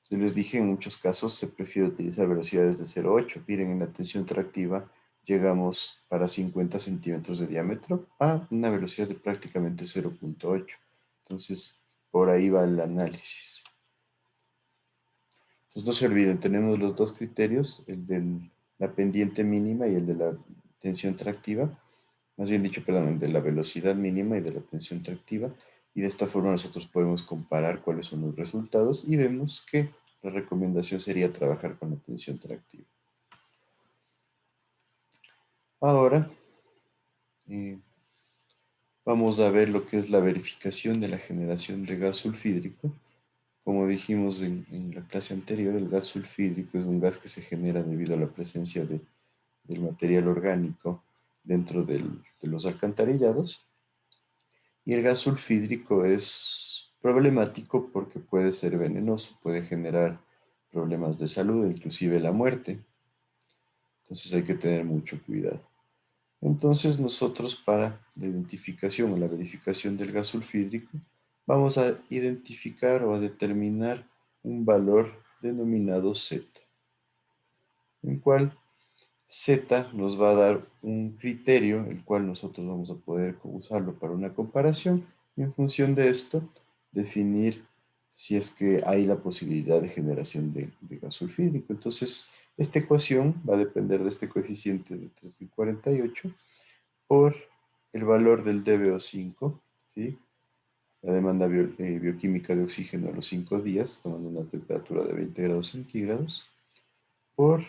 Speaker 1: Yo les dije, en muchos casos se prefiere utilizar velocidades de 0,8. Miren, en la tensión tractiva llegamos para 50 centímetros de diámetro a una velocidad de prácticamente 0,8. Entonces, por ahí va el análisis. Entonces, no se olviden, tenemos los dos criterios, el de la pendiente mínima y el de la tensión tractiva. Más bien dicho, perdón, el de la velocidad mínima y de la tensión tractiva. Y de esta forma nosotros podemos comparar cuáles son los resultados y vemos que la recomendación sería trabajar con la tensión tractiva. Ahora vamos a ver lo que es la verificación de la generación de gas sulfídrico. Como dijimos en la clase anterior, el gas sulfídrico es un gas que se genera debido a la presencia del material orgánico dentro de los alcantarillados. Y el gas sulfídrico es problemático porque puede ser venenoso, puede generar problemas de salud, inclusive la muerte. Entonces hay que tener mucho cuidado. Entonces nosotros para la identificación o la verificación del gas sulfídrico vamos a identificar o a determinar un valor denominado Z, en cual Z nos va a dar un criterio, el cual nosotros vamos a poder usarlo para una comparación y en función de esto definir si es que hay la posibilidad de generación de gas sulfídrico. Entonces, esta ecuación va a depender de este coeficiente de 3048 por el valor del DBO5, ¿sí? La demanda bioquímica de oxígeno a los 5 días, tomando una temperatura de 20 grados centígrados, por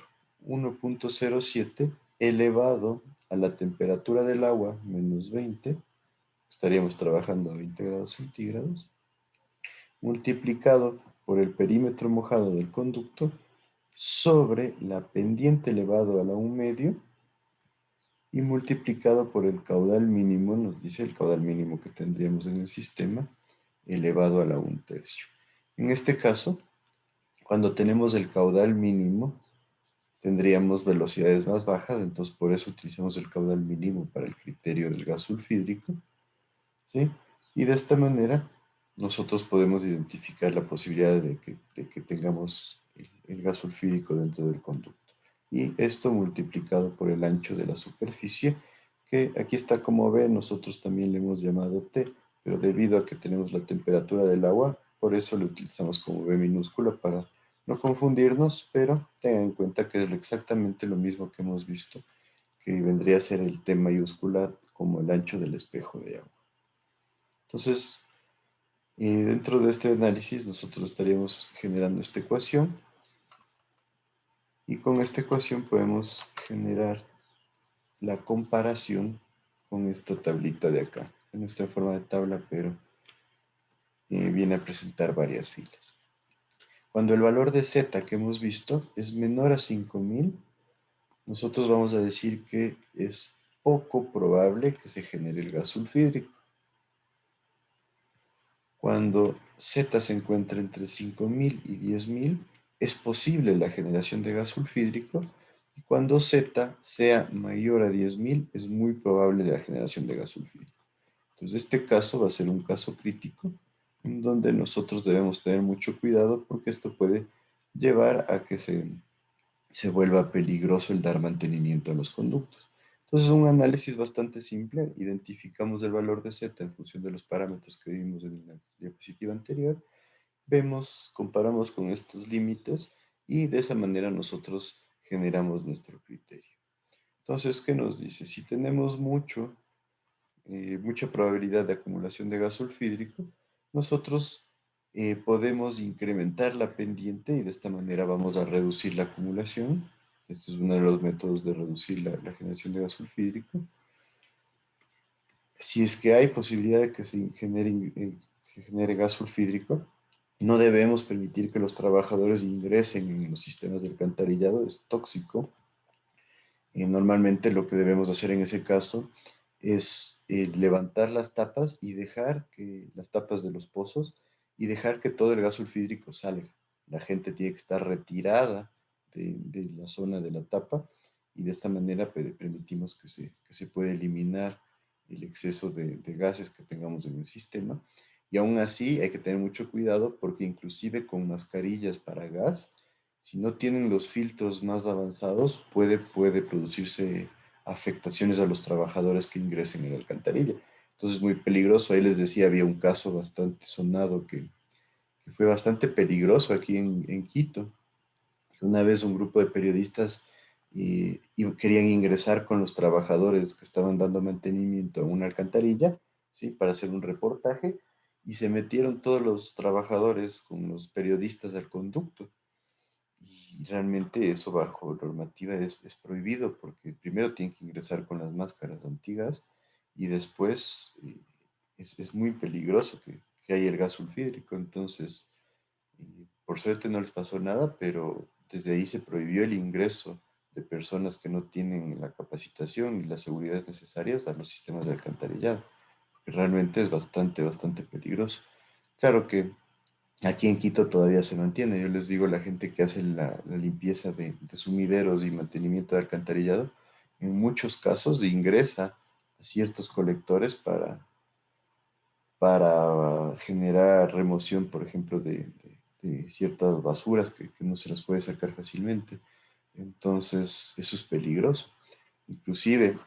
Speaker 1: 1,07 elevado a la temperatura del agua menos 20, estaríamos trabajando a 20 grados centígrados, multiplicado por el perímetro mojado del conducto sobre la pendiente elevado a la 1/2 y multiplicado por el caudal mínimo, nos dice el caudal mínimo que tendríamos en el sistema, elevado a la 1/3. En este caso, cuando tenemos el caudal mínimo, tendríamos velocidades más bajas, entonces por eso utilizamos el caudal mínimo para el criterio del gas sulfídrico, ¿sí? Y de esta manera nosotros podemos identificar la posibilidad de que tengamos el gas sulfídrico dentro del conducto. Y esto multiplicado por el ancho de la superficie, que aquí está como B, nosotros también le hemos llamado T, pero debido a que tenemos la temperatura del agua, por eso lo utilizamos como B minúscula para no confundirnos, pero tengan en cuenta que es exactamente lo mismo que hemos visto, que vendría a ser el T mayúscula como el ancho del espejo de agua. Entonces, dentro de este análisis nosotros estaríamos generando esta ecuación y con esta ecuación podemos generar la comparación con esta tablita de acá. No está en forma de tabla, pero viene a presentar varias filas. Cuando el valor de Z que hemos visto es menor a 5000, nosotros vamos a decir que es poco probable que se genere el gas sulfídrico. Cuando Z se encuentra entre 5000 y 10000, es posible la generación de gas sulfídrico. Y cuando Z sea mayor a 10000, es muy probable la generación de gas sulfídrico. Entonces, este caso va a ser un caso crítico en donde nosotros debemos tener mucho cuidado porque esto puede llevar a que se vuelva peligroso el dar mantenimiento a los conductos. Entonces, un análisis bastante simple. Identificamos el valor de Z en función de los parámetros que vimos en la diapositiva anterior. Vemos, comparamos con estos límites y de esa manera nosotros generamos nuestro criterio. Entonces, ¿qué nos dice? Si tenemos mucha probabilidad de acumulación de gas sulfídrico, nosotros podemos incrementar la pendiente y de esta manera vamos a reducir la acumulación. Este es uno de los métodos de reducir la generación de gas sulfídrico. Si es que hay posibilidad de que se genere gas sulfídrico, no debemos permitir que los trabajadores ingresen en los sistemas de alcantarillado, es tóxico. Normalmente lo que debemos hacer en ese caso es levantar las tapas y dejar que las tapas de los pozos y dejar que todo el gas sulfídrico salga. La gente tiene que estar retirada de la zona de la tapa y de esta manera permitimos que se pueda eliminar el exceso de gases que tengamos en el sistema. Y aún así hay que tener mucho cuidado porque inclusive con mascarillas para gas, si no tienen los filtros más avanzados, puede producirse afectaciones a los trabajadores que ingresen en la alcantarilla. Entonces es muy peligroso. Ahí les decía, había un caso bastante sonado que fue bastante peligroso aquí en Quito. Una vez un grupo de periodistas querían ingresar con los trabajadores que estaban dando mantenimiento a una alcantarilla, ¿sí? Para hacer un reportaje, y se metieron todos los trabajadores con los periodistas al conducto. Y realmente eso bajo normativa es prohibido porque primero tienen que ingresar con las máscaras antiguas y después es muy peligroso que haya el gas sulfídrico. Entonces, por suerte no les pasó nada, pero desde ahí se prohibió el ingreso de personas que no tienen la capacitación y las seguridades necesarias a los sistemas de alcantarillado, porque realmente es bastante peligroso. Claro que aquí en Quito todavía se mantiene. Yo les digo, la gente que hace la limpieza de sumideros y mantenimiento de alcantarillado, en muchos casos ingresa a ciertos colectores para generar remoción, por ejemplo, de ciertas basuras que no se las puede sacar fácilmente. Entonces, eso es peligroso. Inclusive,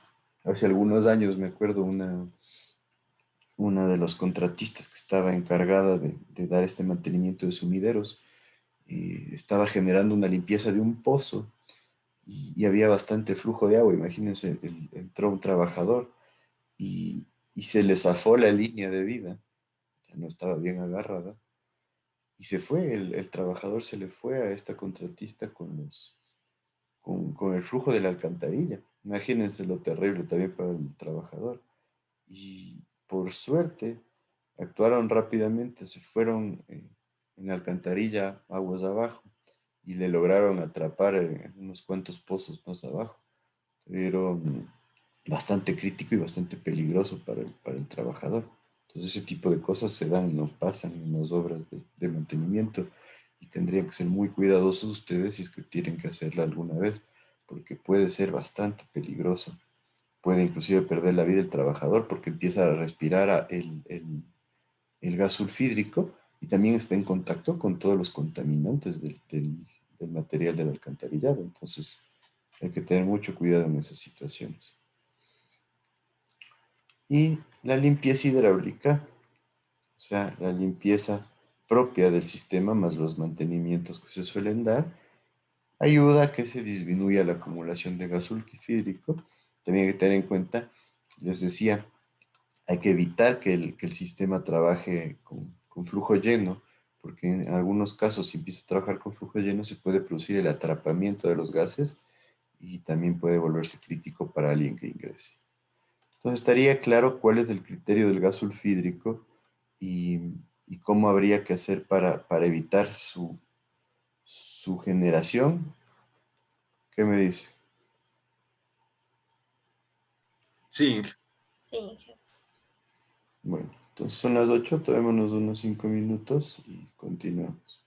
Speaker 1: hace algunos años me acuerdo una de los contratistas que estaba encargada de dar este mantenimiento de sumideros, estaba generando una limpieza de un pozo y había bastante flujo de agua. Imagínense, entró un trabajador y se le zafó la línea de vida, ya no estaba bien agarrada, y se fue, el trabajador se le fue a esta contratista con el flujo de la alcantarilla. Imagínense lo terrible también para el trabajador. Y por suerte actuaron rápidamente, se fueron en la alcantarilla aguas abajo y le lograron atrapar en unos cuantos pozos más abajo. Pero bastante crítico y bastante peligroso para el trabajador. Entonces ese tipo de cosas se dan, no pasan en las obras de mantenimiento y tendrían que ser muy cuidadosos ustedes si es que tienen que hacerla alguna vez, porque puede ser bastante peligroso. Puede inclusive perder la vida el trabajador porque empieza a respirar el gas sulfídrico y también está en contacto con todos los contaminantes del material del alcantarillado. Entonces hay que tener mucho cuidado en esas situaciones. Y la limpieza hidráulica, o sea, la limpieza propia del sistema más los mantenimientos que se suelen dar, ayuda a que se disminuya la acumulación de gas sulfídrico. También hay que tener en cuenta, les decía, hay que evitar que el sistema trabaje con flujo lleno, porque en algunos casos, si empieza a trabajar con flujo lleno, se puede producir el atrapamiento de los gases y también puede volverse crítico para alguien que ingrese. Entonces estaría claro cuál es el criterio del gas sulfídrico y, y cómo habría que hacer para evitar su generación. ¿Qué me dice?
Speaker 2: Sí, Inge.
Speaker 4: Sí, Inge.
Speaker 1: Bueno, entonces son las 8, tomémonos unos 5 minutos y continuamos.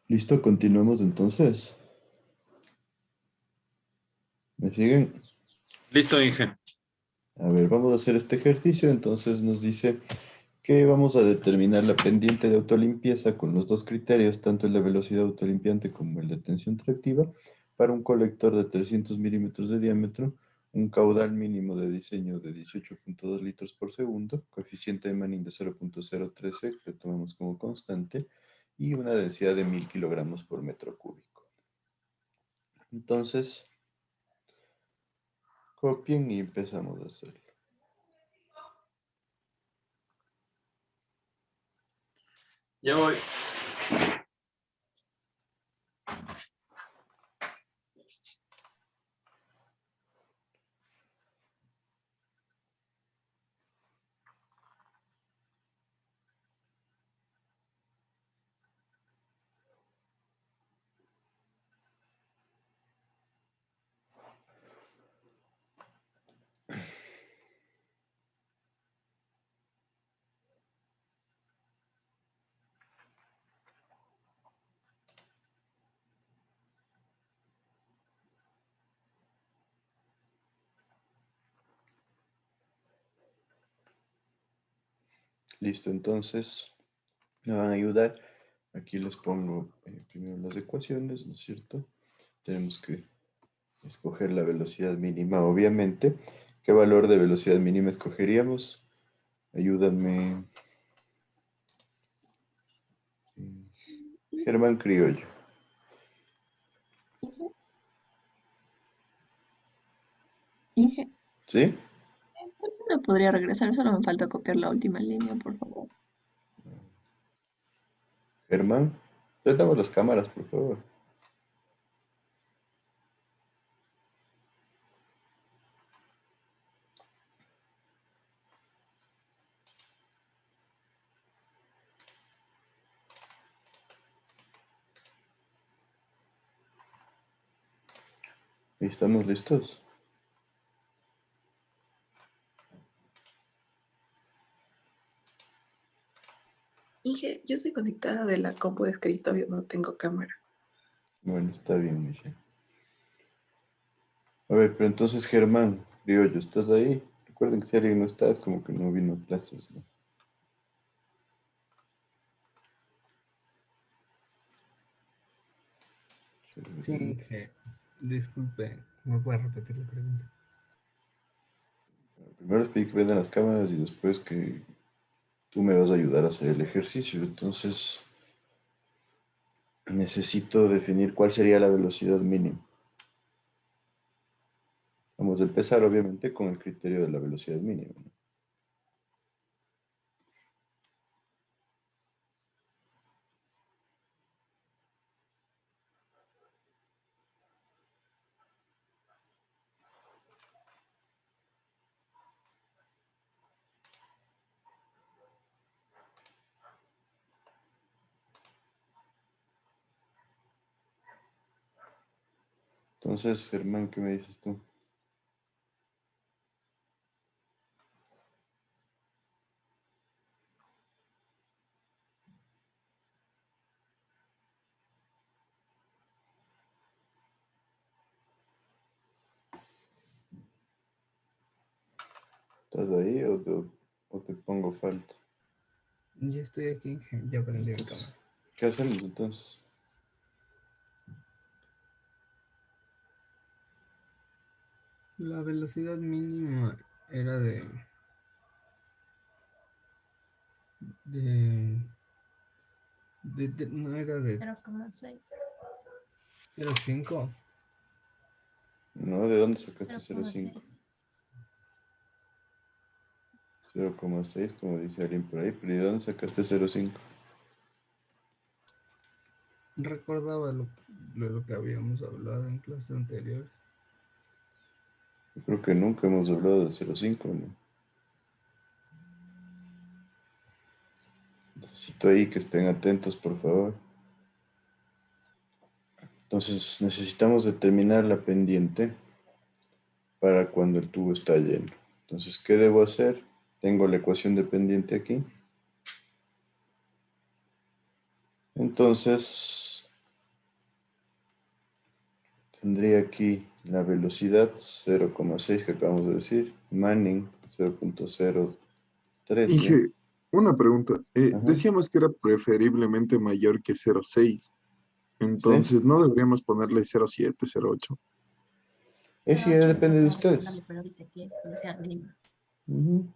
Speaker 1: Listo, continuemos entonces. ¿Me siguen?
Speaker 2: Listo, Inge.
Speaker 1: A ver, vamos a hacer este ejercicio. Entonces nos dice que vamos a determinar la pendiente de autolimpieza con los dos criterios, tanto el de velocidad autolimpiante como el de tensión tractiva, para un colector de 300 milímetros de diámetro, un caudal mínimo de diseño de 18.2 litros por segundo, coeficiente de Manning de 0.013, que lo tomamos como constante, y una densidad de 1000 kilogramos por metro cúbico. Entonces, copien y empezamos a hacerlo.
Speaker 2: Ya voy.
Speaker 1: Listo, entonces me van a ayudar. Aquí les pongo primero las ecuaciones, ¿no es cierto? Tenemos que escoger la velocidad mínima, obviamente. ¿Qué valor de velocidad mínima escogeríamos? Ayúdame. Germán Criollo.
Speaker 6: Inge,
Speaker 1: ¿Sí?
Speaker 6: tal vez me podría regresar, solo me falta copiar la última línea, por favor.
Speaker 1: Germán. Prendamos las cámaras, por favor. ¿Estamos listos?
Speaker 6: Inge, yo estoy conectada de la compu de escritorio, no tengo cámara.
Speaker 1: Bueno, está bien, Michelle. A ver, pero entonces Germán Criollo, ¿estás ahí? Recuerden que si alguien no está, es como que no vino a clases, ¿no?
Speaker 3: Sí, Inge. Disculpe, ¿me puede repetir la pregunta?
Speaker 1: Primero les pedí que prendan las cámaras y después que tú me vas a ayudar a hacer el ejercicio. Entonces, necesito definir cuál sería la velocidad mínima. Vamos a empezar, obviamente, con el criterio de la velocidad mínima, ¿no? Entonces, Germán, ¿qué me dices tú? ¿Estás ahí o te pongo falta?
Speaker 3: Ya estoy aquí, Inge. Ya prendí la
Speaker 1: Entonces,
Speaker 3: cámara.
Speaker 1: ¿qué hacemos entonces?
Speaker 3: La velocidad mínima era de, no era de
Speaker 4: 0,6.
Speaker 3: 0,5.
Speaker 1: No, ¿de dónde sacaste 0,5?
Speaker 4: 0,6.
Speaker 1: 0,6, como dice alguien por ahí, pero ¿y de dónde sacaste 0,5?
Speaker 3: Recordaba lo que habíamos hablado en clases anteriores.
Speaker 1: Yo creo que nunca hemos hablado de 0,5, ¿no? Necesito ahí que estén atentos, por favor. Entonces, necesitamos determinar la pendiente para cuando el tubo está lleno. Entonces, ¿qué debo hacer? Tengo la ecuación de pendiente aquí. Entonces, tendría aquí la velocidad 0,6 que acabamos de decir, Manning 0.013.
Speaker 13: Inge, una pregunta.
Speaker 1: Ajá.
Speaker 13: Decíamos que era preferiblemente mayor que 0,6. Entonces, ¿no deberíamos ponerle 0,7, 0,8?
Speaker 1: Eso ya depende de ustedes.
Speaker 4: Recomendable, pero dice que es velocidad mínima.
Speaker 1: Ujú.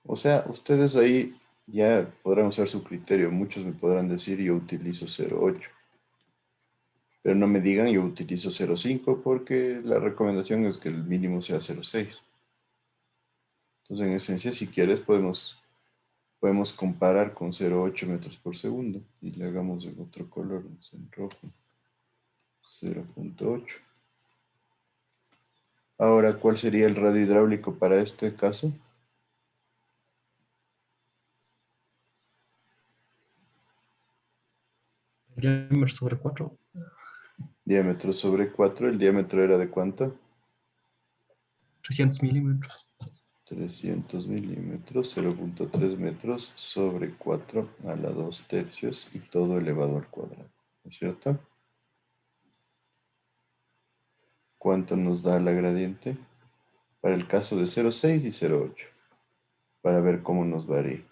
Speaker 1: O sea, ustedes ahí ya podrán usar su criterio. Muchos me podrán decir yo utilizo 0.8. Pero no me digan yo utilizo 0.5 porque la recomendación es que el mínimo sea 0.6. Entonces, en esencia, si quieres, podemos comparar con 0.8 metros por segundo. Y le hagamos en otro color, no sé, en rojo. 0.8. Ahora, ¿cuál sería el radio hidráulico para este caso?
Speaker 8: Diámetro sobre 4.
Speaker 1: Diámetro sobre 4. ¿El diámetro era de cuánto?
Speaker 8: 300 milímetros.
Speaker 1: 300 milímetros, 0.3 metros sobre 4 a la 2 tercios y todo elevado al cuadrado. ¿No es cierto? ¿Cuánto nos da la gradiente? Para el caso de 0.6 y 0.8. Para ver cómo nos varía.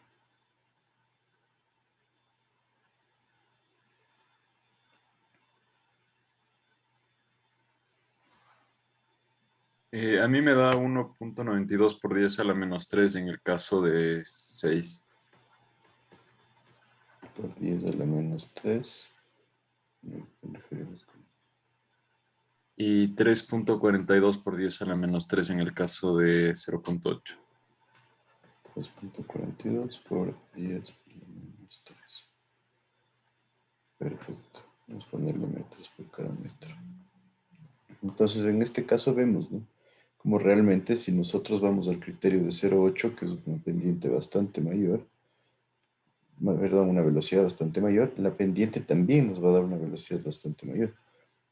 Speaker 2: A mí me da 1.92 por 10 a la menos 3 en el caso de 6.
Speaker 1: Por 10 a la menos 3.
Speaker 2: Y 3.42 por 10 a la menos 3 en el caso de 0.8.
Speaker 1: 3.42 por 10 a la menos 3. Perfecto. Vamos a ponerle metros por cada metro. Entonces, en este caso vemos, ¿no? Como realmente si nosotros vamos al criterio de 0.8, que es una pendiente bastante mayor, perdón, una velocidad bastante mayor, la pendiente también nos va a dar una velocidad bastante mayor.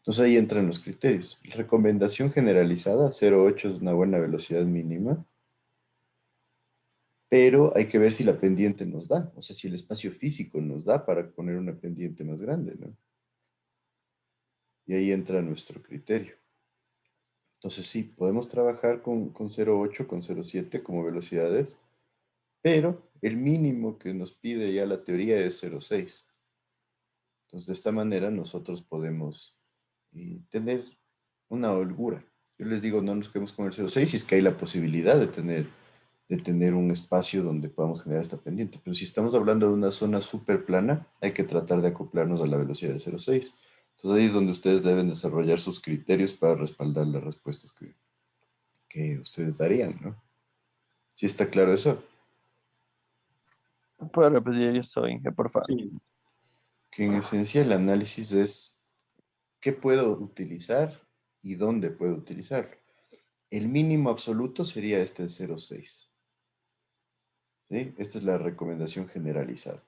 Speaker 1: Entonces ahí entran los criterios. Recomendación generalizada, 0.8 es una buena velocidad mínima, pero hay que ver si la pendiente nos da, o sea, si el espacio físico nos da para poner una pendiente más grande, ¿no? Y ahí entra nuestro criterio. Entonces sí, podemos trabajar con 0.8, con 0.7 como velocidades, pero el mínimo que nos pide ya la teoría es 0.6. Entonces de esta manera nosotros podemos tener una holgura. Yo les digo, no nos quedemos con el 0.6 si es que hay la posibilidad de tener un espacio donde podamos generar esta pendiente. Pero si estamos hablando de una zona súper plana, hay que tratar de acoplarnos a la velocidad de 0.6. Entonces ahí es donde ustedes deben desarrollar sus criterios para respaldar las respuestas que ustedes darían, ¿no? ¿Sí está claro eso?
Speaker 11: ¿Puedo repetir eso, Inge, por favor?
Speaker 13: Sí.
Speaker 1: Que en esencia el análisis es qué puedo utilizar y dónde puedo utilizarlo. El mínimo absoluto sería este de 0.6. ¿Sí? Esta es la recomendación generalizada.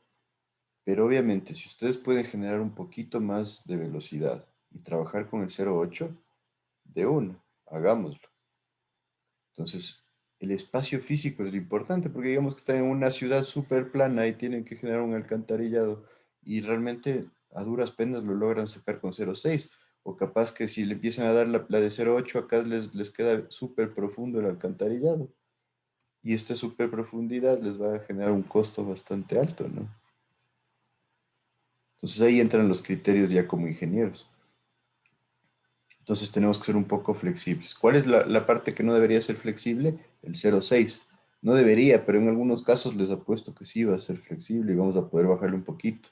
Speaker 1: Pero obviamente, si ustedes pueden generar un poquito más de velocidad y trabajar con el 0.8, de uno, hagámoslo. Entonces, el espacio físico es lo importante, porque digamos que están en una ciudad súper plana y tienen que generar un alcantarillado y realmente a duras penas lo logran sacar con 0.6. O capaz que si le empiezan a dar la de 0.8, acá les queda súper profundo el alcantarillado. Y esta super profundidad les va a generar un costo bastante alto, ¿no? Entonces ahí entran los criterios ya como ingenieros. Entonces tenemos que ser un poco flexibles. ¿Cuál es la parte que no debería ser flexible? El 0.6. No debería, pero en algunos casos les apuesto que sí va a ser flexible y vamos a poder bajarle un poquito.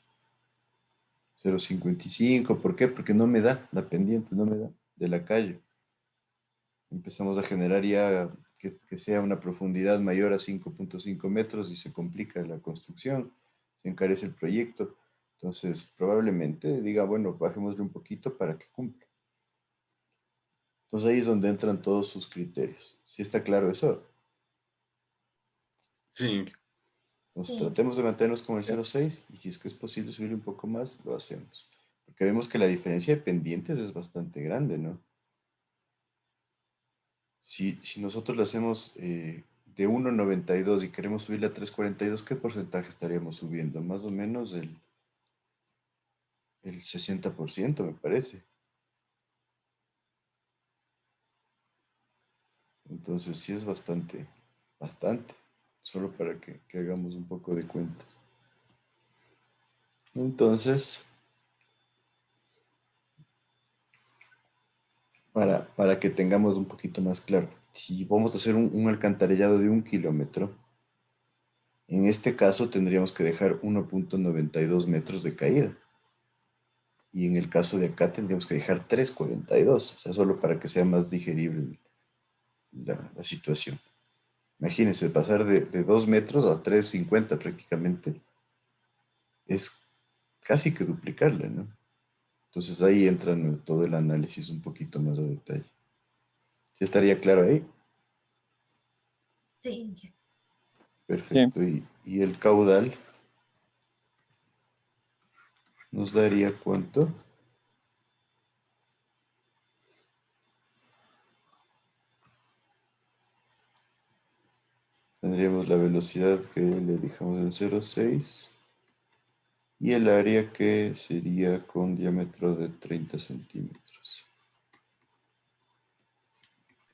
Speaker 1: 0.55, ¿por qué? Porque no me da la pendiente, no me da de la calle. Empezamos a generar ya que sea una profundidad mayor a 5.5 metros y se complica la construcción, se encarece el proyecto. Entonces, probablemente diga, bueno, bajémosle un poquito para que cumpla. Entonces ahí es donde entran todos sus criterios. ¿Sí está claro eso?
Speaker 2: Sí.
Speaker 1: Entonces
Speaker 4: Sí.
Speaker 1: tratemos de mantenernos con el 0.6 y si es que es posible subir un poco más, lo hacemos. Porque vemos que la diferencia de pendientes es bastante grande, ¿no? Si nosotros lo hacemos de 1.92 y queremos subirle a 3.42, ¿qué porcentaje estaríamos subiendo? Más o menos el 60%, me parece. Entonces sí es bastante, solo para que hagamos un poco de cuentas. Entonces, para que tengamos un poquito más claro, si vamos a hacer un alcantarillado de 1 kilómetro, en este caso tendríamos que dejar 1.92 metros de caída. Y en el caso de acá tendríamos que dejar 3.42, o sea, solo para que sea más digerible la situación. Imagínense, pasar de 2 metros a 3.50 prácticamente es casi que duplicarle, ¿no? Entonces ahí entra todo el análisis un poquito más a detalle. ¿Sí estaría claro ahí?
Speaker 4: Sí, Inge.
Speaker 1: Perfecto. Y el caudal nos daría ¿cuánto? Tendríamos la velocidad que le dejamos en 0,6 y el área que sería con diámetro de 30 centímetros.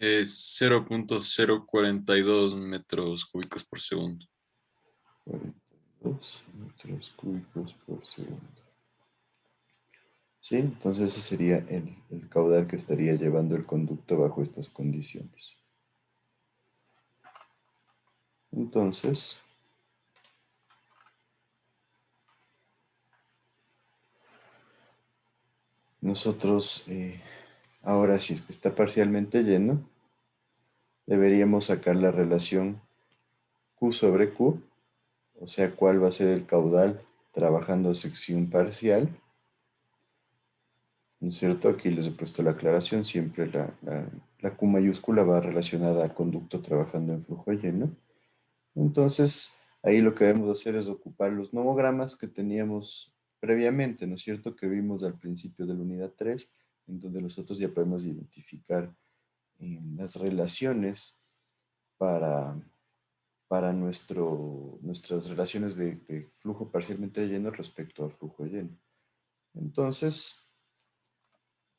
Speaker 2: 0.042 metros cúbicos por segundo.
Speaker 1: 42 metros cúbicos por segundo. Sí, entonces ese sería el caudal que estaría llevando el conducto bajo estas condiciones. Entonces, nosotros, ahora si es que está parcialmente lleno, deberíamos sacar la relación Q sobre Q, o sea, cuál va a ser el caudal trabajando sección parcial. ¿No es cierto? Aquí les he puesto la aclaración, siempre la Q mayúscula va relacionada al conducto trabajando en flujo lleno. Entonces, ahí lo que debemos hacer es ocupar los nomogramas que teníamos previamente, ¿no es cierto? Que vimos al principio de la unidad 3, en donde nosotros ya podemos identificar las relaciones para nuestras relaciones de flujo parcialmente lleno respecto al flujo lleno. Entonces,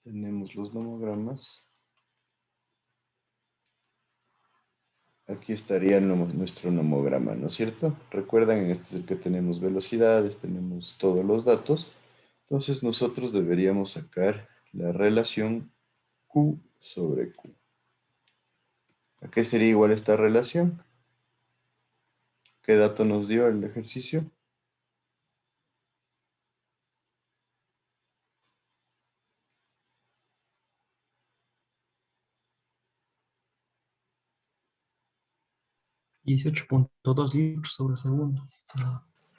Speaker 1: tenemos los nomogramas. Aquí estaría nuestro nomograma, ¿no es cierto? Recuerdan, en este es el que tenemos velocidades, tenemos todos los datos. Entonces nosotros deberíamos sacar la relación Q sobre Q. ¿A qué sería igual esta relación? ¿Qué dato nos dio el ejercicio?
Speaker 8: $18.2 litros sobre segundo.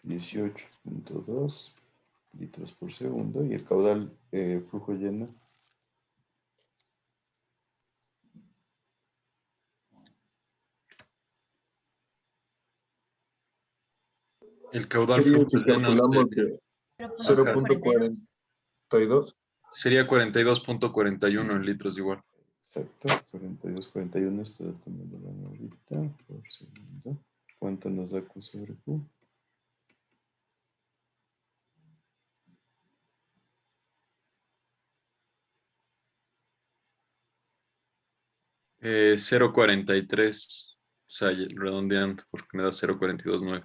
Speaker 1: 18.2 litros por segundo. Y el caudal flujo lleno.
Speaker 2: El caudal
Speaker 13: Sería
Speaker 2: flujo
Speaker 13: si
Speaker 2: lleno
Speaker 13: calculamos de
Speaker 4: 0.42.
Speaker 13: 0.42.
Speaker 2: sería 42.41 en litros igual.
Speaker 1: Exacto, 42.41 estoy tomando la ahorita por segundo. ¿Cuánto nos da Q sobre Q?
Speaker 2: Eh, 0.43, o sea, redondeando, porque me da 0.429.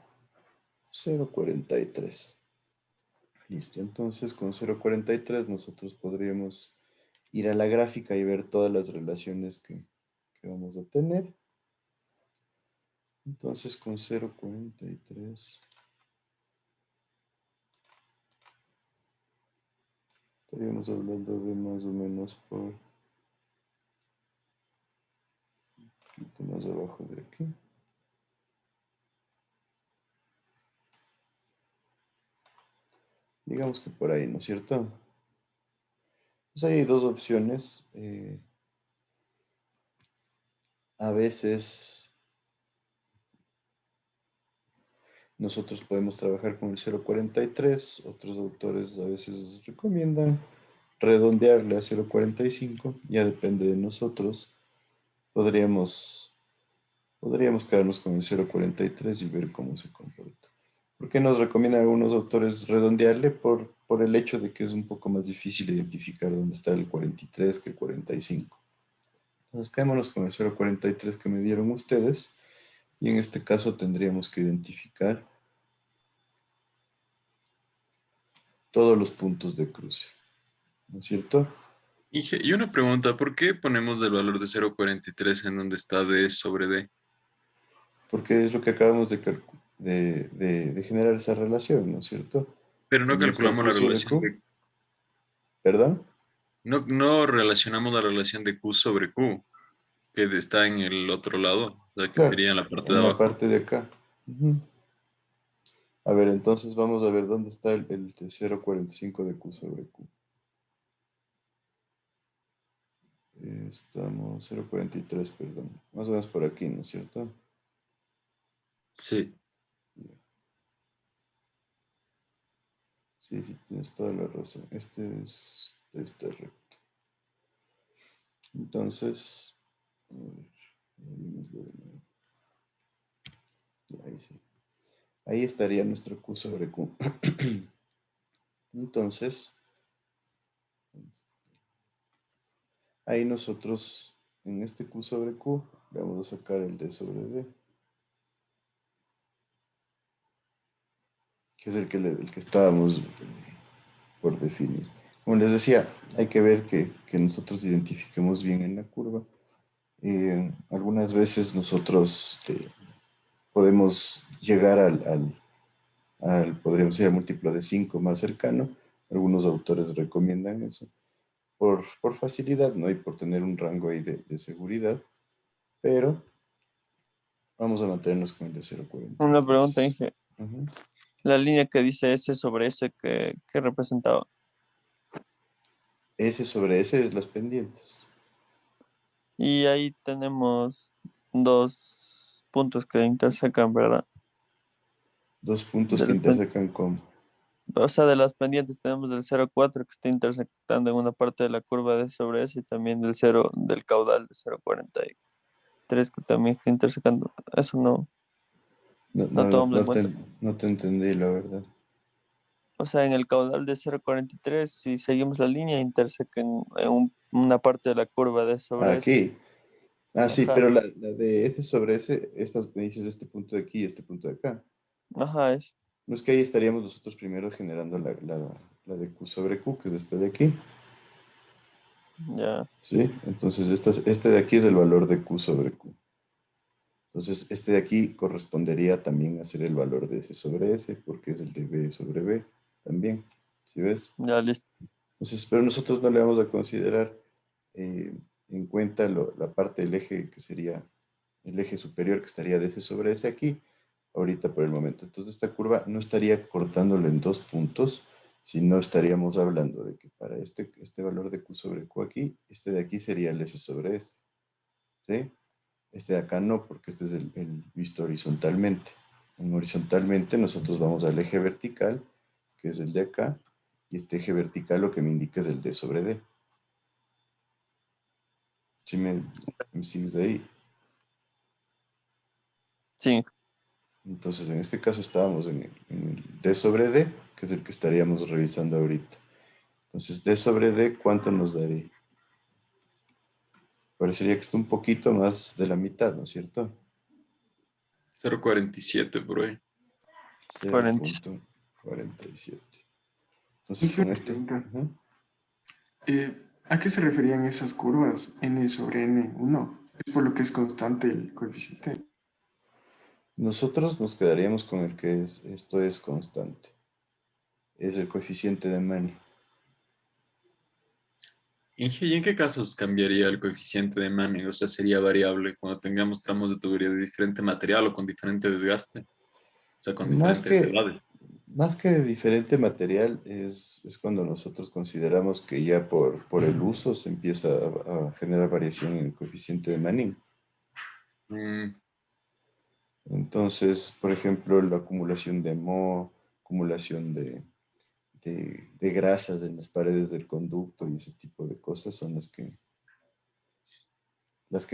Speaker 1: 0.43. Listo, entonces con 0.43 nosotros podríamos ir a la gráfica y ver todas las relaciones que vamos a tener. Entonces con 0.43 estaríamos hablando de más o menos por un poquito más abajo de aquí. Digamos que por ahí, ¿no es cierto? Pues hay dos opciones. A veces nosotros podemos trabajar con el 0.43, otros autores a veces recomiendan redondearle a 0.45, ya depende de nosotros. Podríamos quedarnos con el 0.43 y ver cómo se comporta. ¿Por qué nos recomiendan algunos autores redondearle? Por el hecho de que es un poco más difícil identificar dónde está el 43 que el 45. Entonces quedémonos con el 0,43 que me dieron ustedes. Y en este caso tendríamos que identificar todos los puntos de cruce, ¿no es cierto?
Speaker 2: Inge, y una pregunta, ¿por qué ponemos el valor de 0,43 en donde está D sobre D?
Speaker 1: Porque es lo que acabamos de generar esa relación, ¿no es cierto?
Speaker 2: Pero no
Speaker 1: Nuestro
Speaker 2: calculamos la
Speaker 1: Q sobre
Speaker 2: relación
Speaker 1: Q.
Speaker 2: de...
Speaker 1: ¿Perdón?
Speaker 2: No relacionamos la relación de Q sobre Q, que está en el otro lado, o sea, que
Speaker 1: Claro,
Speaker 2: sería en la parte de
Speaker 1: en la
Speaker 2: abajo.
Speaker 1: parte de acá. Ujú. A ver, entonces vamos a ver dónde está el de 0,45 de Q sobre Q. Estamos 0,43, perdón. Más o menos por aquí, ¿no es cierto?
Speaker 2: Sí.
Speaker 1: Sí, sí, tienes toda la razón. Este es recto. Entonces, a ver, dividimoslo de nuevo. Ahí sí. Ahí estaría nuestro Q sobre Q. Entonces, ahí nosotros, en este Q sobre Q, le vamos a sacar el D sobre D, que es el que estábamos por definir. Como les decía, hay que ver que nosotros identifiquemos bien en la curva. Algunas veces nosotros podemos llegar podríamos decir, al múltiplo de 5 más cercano. Algunos autores recomiendan eso por facilidad, ¿no? Y por tener un rango ahí de seguridad, pero vamos a mantenernos con el de
Speaker 11: Una pregunta,
Speaker 1: 0,43.
Speaker 11: Inge.
Speaker 1: Ujú.
Speaker 11: La línea que dice S sobre S, ¿qué representaba?
Speaker 1: S sobre S es las pendientes.
Speaker 11: Y ahí tenemos dos puntos que intersecan, ¿verdad?
Speaker 1: Dos puntos
Speaker 11: De
Speaker 1: que
Speaker 11: las pen-
Speaker 1: intersecan con...
Speaker 11: o sea, de las pendientes tenemos del 0,4 que está intersectando en una parte de la curva de sobre S y también del caudal de 0,43 que también está intersecando. Eso
Speaker 1: No,
Speaker 11: no
Speaker 1: no, no,
Speaker 11: tomamos en cuenta.
Speaker 1: no te entendí, la verdad.
Speaker 11: O sea, en el caudal de 0,43, si seguimos la línea, interseca una parte de la curva de sobre S.
Speaker 1: Aquí. Ah, sí,
Speaker 11: Ajá,
Speaker 1: pero la de S sobre S, estas me dices este punto de aquí y este punto de acá.
Speaker 11: ajá, es.
Speaker 1: No es que ahí estaríamos nosotros primero generando la de Q sobre Q, que es esta de aquí.
Speaker 11: Ya,
Speaker 1: ¿Sí? Entonces, este de aquí es el valor de Q sobre Q. Entonces, este de aquí correspondería también a ser el valor de S sobre S, porque es el de B sobre B también. ¿Sí ves?
Speaker 11: ya listo.
Speaker 1: Entonces, pero nosotros no le vamos a considerar eh, en cuenta la parte del eje que sería el eje superior que estaría de S sobre S aquí, ahorita por el momento. Entonces, esta curva no estaría cortándolo en dos puntos, sino estaríamos hablando de que para este valor de Q sobre Q aquí, este de aquí sería el S sobre S. ¿Sí? Este de acá no, porque este es el visto horizontalmente. En horizontalmente nosotros vamos al eje vertical, que es el de acá, y este eje vertical lo que me indica es el D sobre D. ¿Sí me sigues ahí?
Speaker 11: Sí,
Speaker 1: Entonces, en este caso estábamos en el D sobre D, que es el que estaríamos revisando ahorita. Entonces, D sobre D, ¿cuánto nos daría? Parecería que está un poquito más de la mitad, ¿no es cierto?
Speaker 2: 0,47 por ahí.
Speaker 11: 40.
Speaker 1: 0,47. Entonces,
Speaker 12: Inge,
Speaker 1: con este...
Speaker 12: pregunta.
Speaker 1: Ujú.
Speaker 12: ¿A qué se referían esas curvas n sobre n1? Es por lo que es constante el coeficiente.
Speaker 1: Nosotros nos quedaríamos con el que esto es constante. Es el coeficiente de Manning.
Speaker 2: Inge, ¿y en qué casos cambiaría el coeficiente de Manning? O sea, sería variable cuando tengamos tramos de tubería de diferente material o con diferente desgaste, o sea, con
Speaker 1: Más
Speaker 2: diferentes
Speaker 1: que,
Speaker 2: edades.
Speaker 1: más que de diferente material, es cuando nosotros consideramos que ya por el uso se empieza a generar variación en el coeficiente de Manning.
Speaker 2: Mm,
Speaker 1: Entonces, por ejemplo, la acumulación de moho, acumulación de grasas en las paredes del conducto y ese tipo de cosas son las que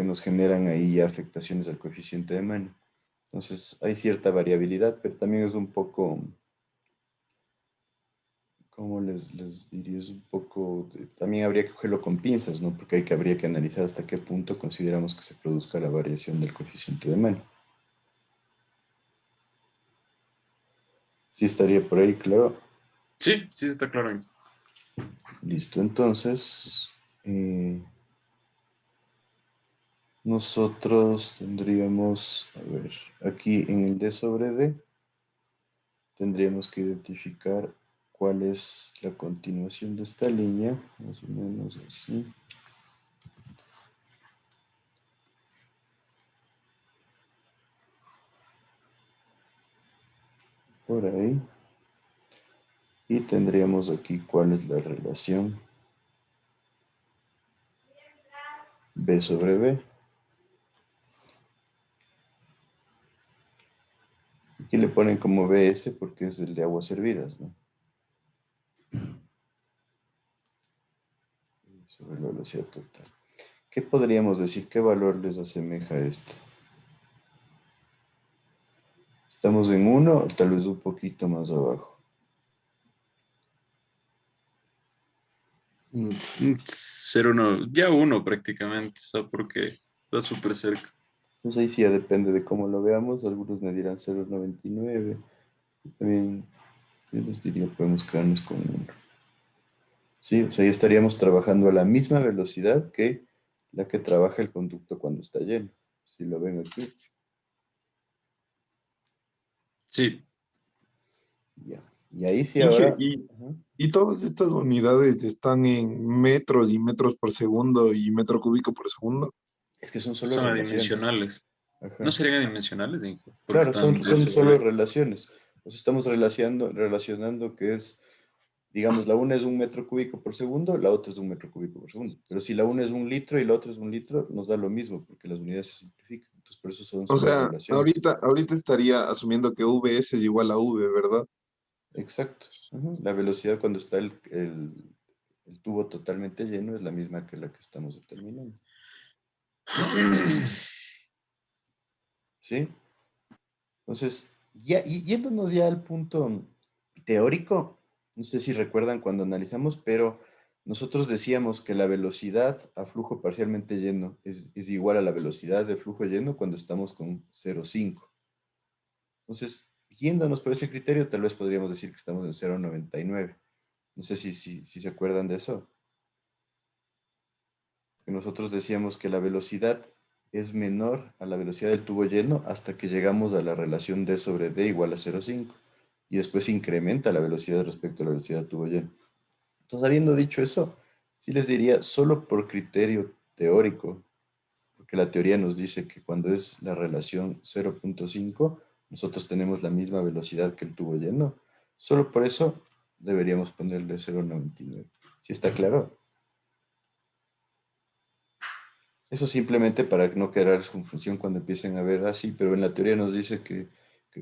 Speaker 1: nos generan ahí ya afectaciones al coeficiente de Manning. Entonces, hay cierta variabilidad, pero también es un poco, ¿cómo les diría? Es un poco, también habría que cogerlo con pinzas, ¿no? Porque habría que analizar hasta qué punto consideramos que se produzca la variación del coeficiente de Manning. Sí estaría por ahí, claro.
Speaker 2: Sí, sí está claro, Inge.
Speaker 1: Listo, entonces, nosotros tendríamos, a ver, aquí en el D sobre D, tendríamos que identificar cuál es la continuación de esta línea, más o menos así. Por ahí. Y tendríamos aquí cuál es la relación B sobre B. Aquí le ponen como BS porque es el de aguas hervidas, ¿no? Sobre la velocidad total. ¿Qué podríamos decir? ¿Qué valor les asemeja esto? Estamos en 1 o tal vez un poquito más abajo.
Speaker 2: 0,1, ya 1 prácticamente, o sea, porque está súper cerca.
Speaker 1: Entonces ahí sí ya depende de cómo lo veamos. Algunos me dirán 0,99. También yo les diría podemos quedarnos con 1. Sí, o sea, ya estaríamos trabajando a la misma velocidad que la que trabaja el conducto cuando está lleno. Si lo ven aquí.
Speaker 2: Sí.
Speaker 1: Ya. Y ahí sí
Speaker 13: Inge,
Speaker 1: ahora... Ajá.
Speaker 13: y todas estas unidades están en metros y metros por segundo y metro cúbico por segundo.
Speaker 1: Es que son solo
Speaker 2: Son
Speaker 1: relaciones.
Speaker 2: adimensionales.
Speaker 1: Ajá.
Speaker 2: ¿No serían adimensionales, Inge? Porque
Speaker 1: Claro,
Speaker 2: están
Speaker 1: son solo relaciones. O sea, estamos relacionando que es, digamos, la una es 1 metro cúbico por segundo, la otra es 1 metro cúbico por segundo. Pero si la una es 1 litro y la otra es 1 litro, nos da lo mismo, porque las unidades se simplifican. Entonces, por eso son
Speaker 13: O
Speaker 1: solo
Speaker 13: sea,
Speaker 1: relaciones.
Speaker 13: ahorita estaría asumiendo que VS es igual a V, ¿verdad?
Speaker 1: Exacto. Ajá. La velocidad cuando está el tubo totalmente lleno es la misma que la que estamos determinando. ¿Sí? Entonces, ya, yéndonos ya al punto teórico, no sé si recuerdan cuando analizamos, pero nosotros decíamos que la velocidad a flujo parcialmente lleno es igual a la velocidad de flujo lleno cuando estamos con 0,5. Entonces, yéndonos por ese criterio, tal vez podríamos decir que estamos en 0,99. No sé si se acuerdan de eso. Que nosotros decíamos que la velocidad es menor a la velocidad del tubo lleno hasta que llegamos a la relación D sobre D igual a 0,5. Y después incrementa la velocidad respecto a la velocidad del tubo lleno. Entonces, habiendo dicho eso, sí les diría, solo por criterio teórico, porque la teoría nos dice que cuando es la relación 0,5, nosotros tenemos la misma velocidad que el tubo lleno. Solo por eso deberíamos ponerle 0,99. ¿Sí está claro? Eso simplemente para no quedar confusión cuando empiecen a ver así, pero en la teoría nos dice que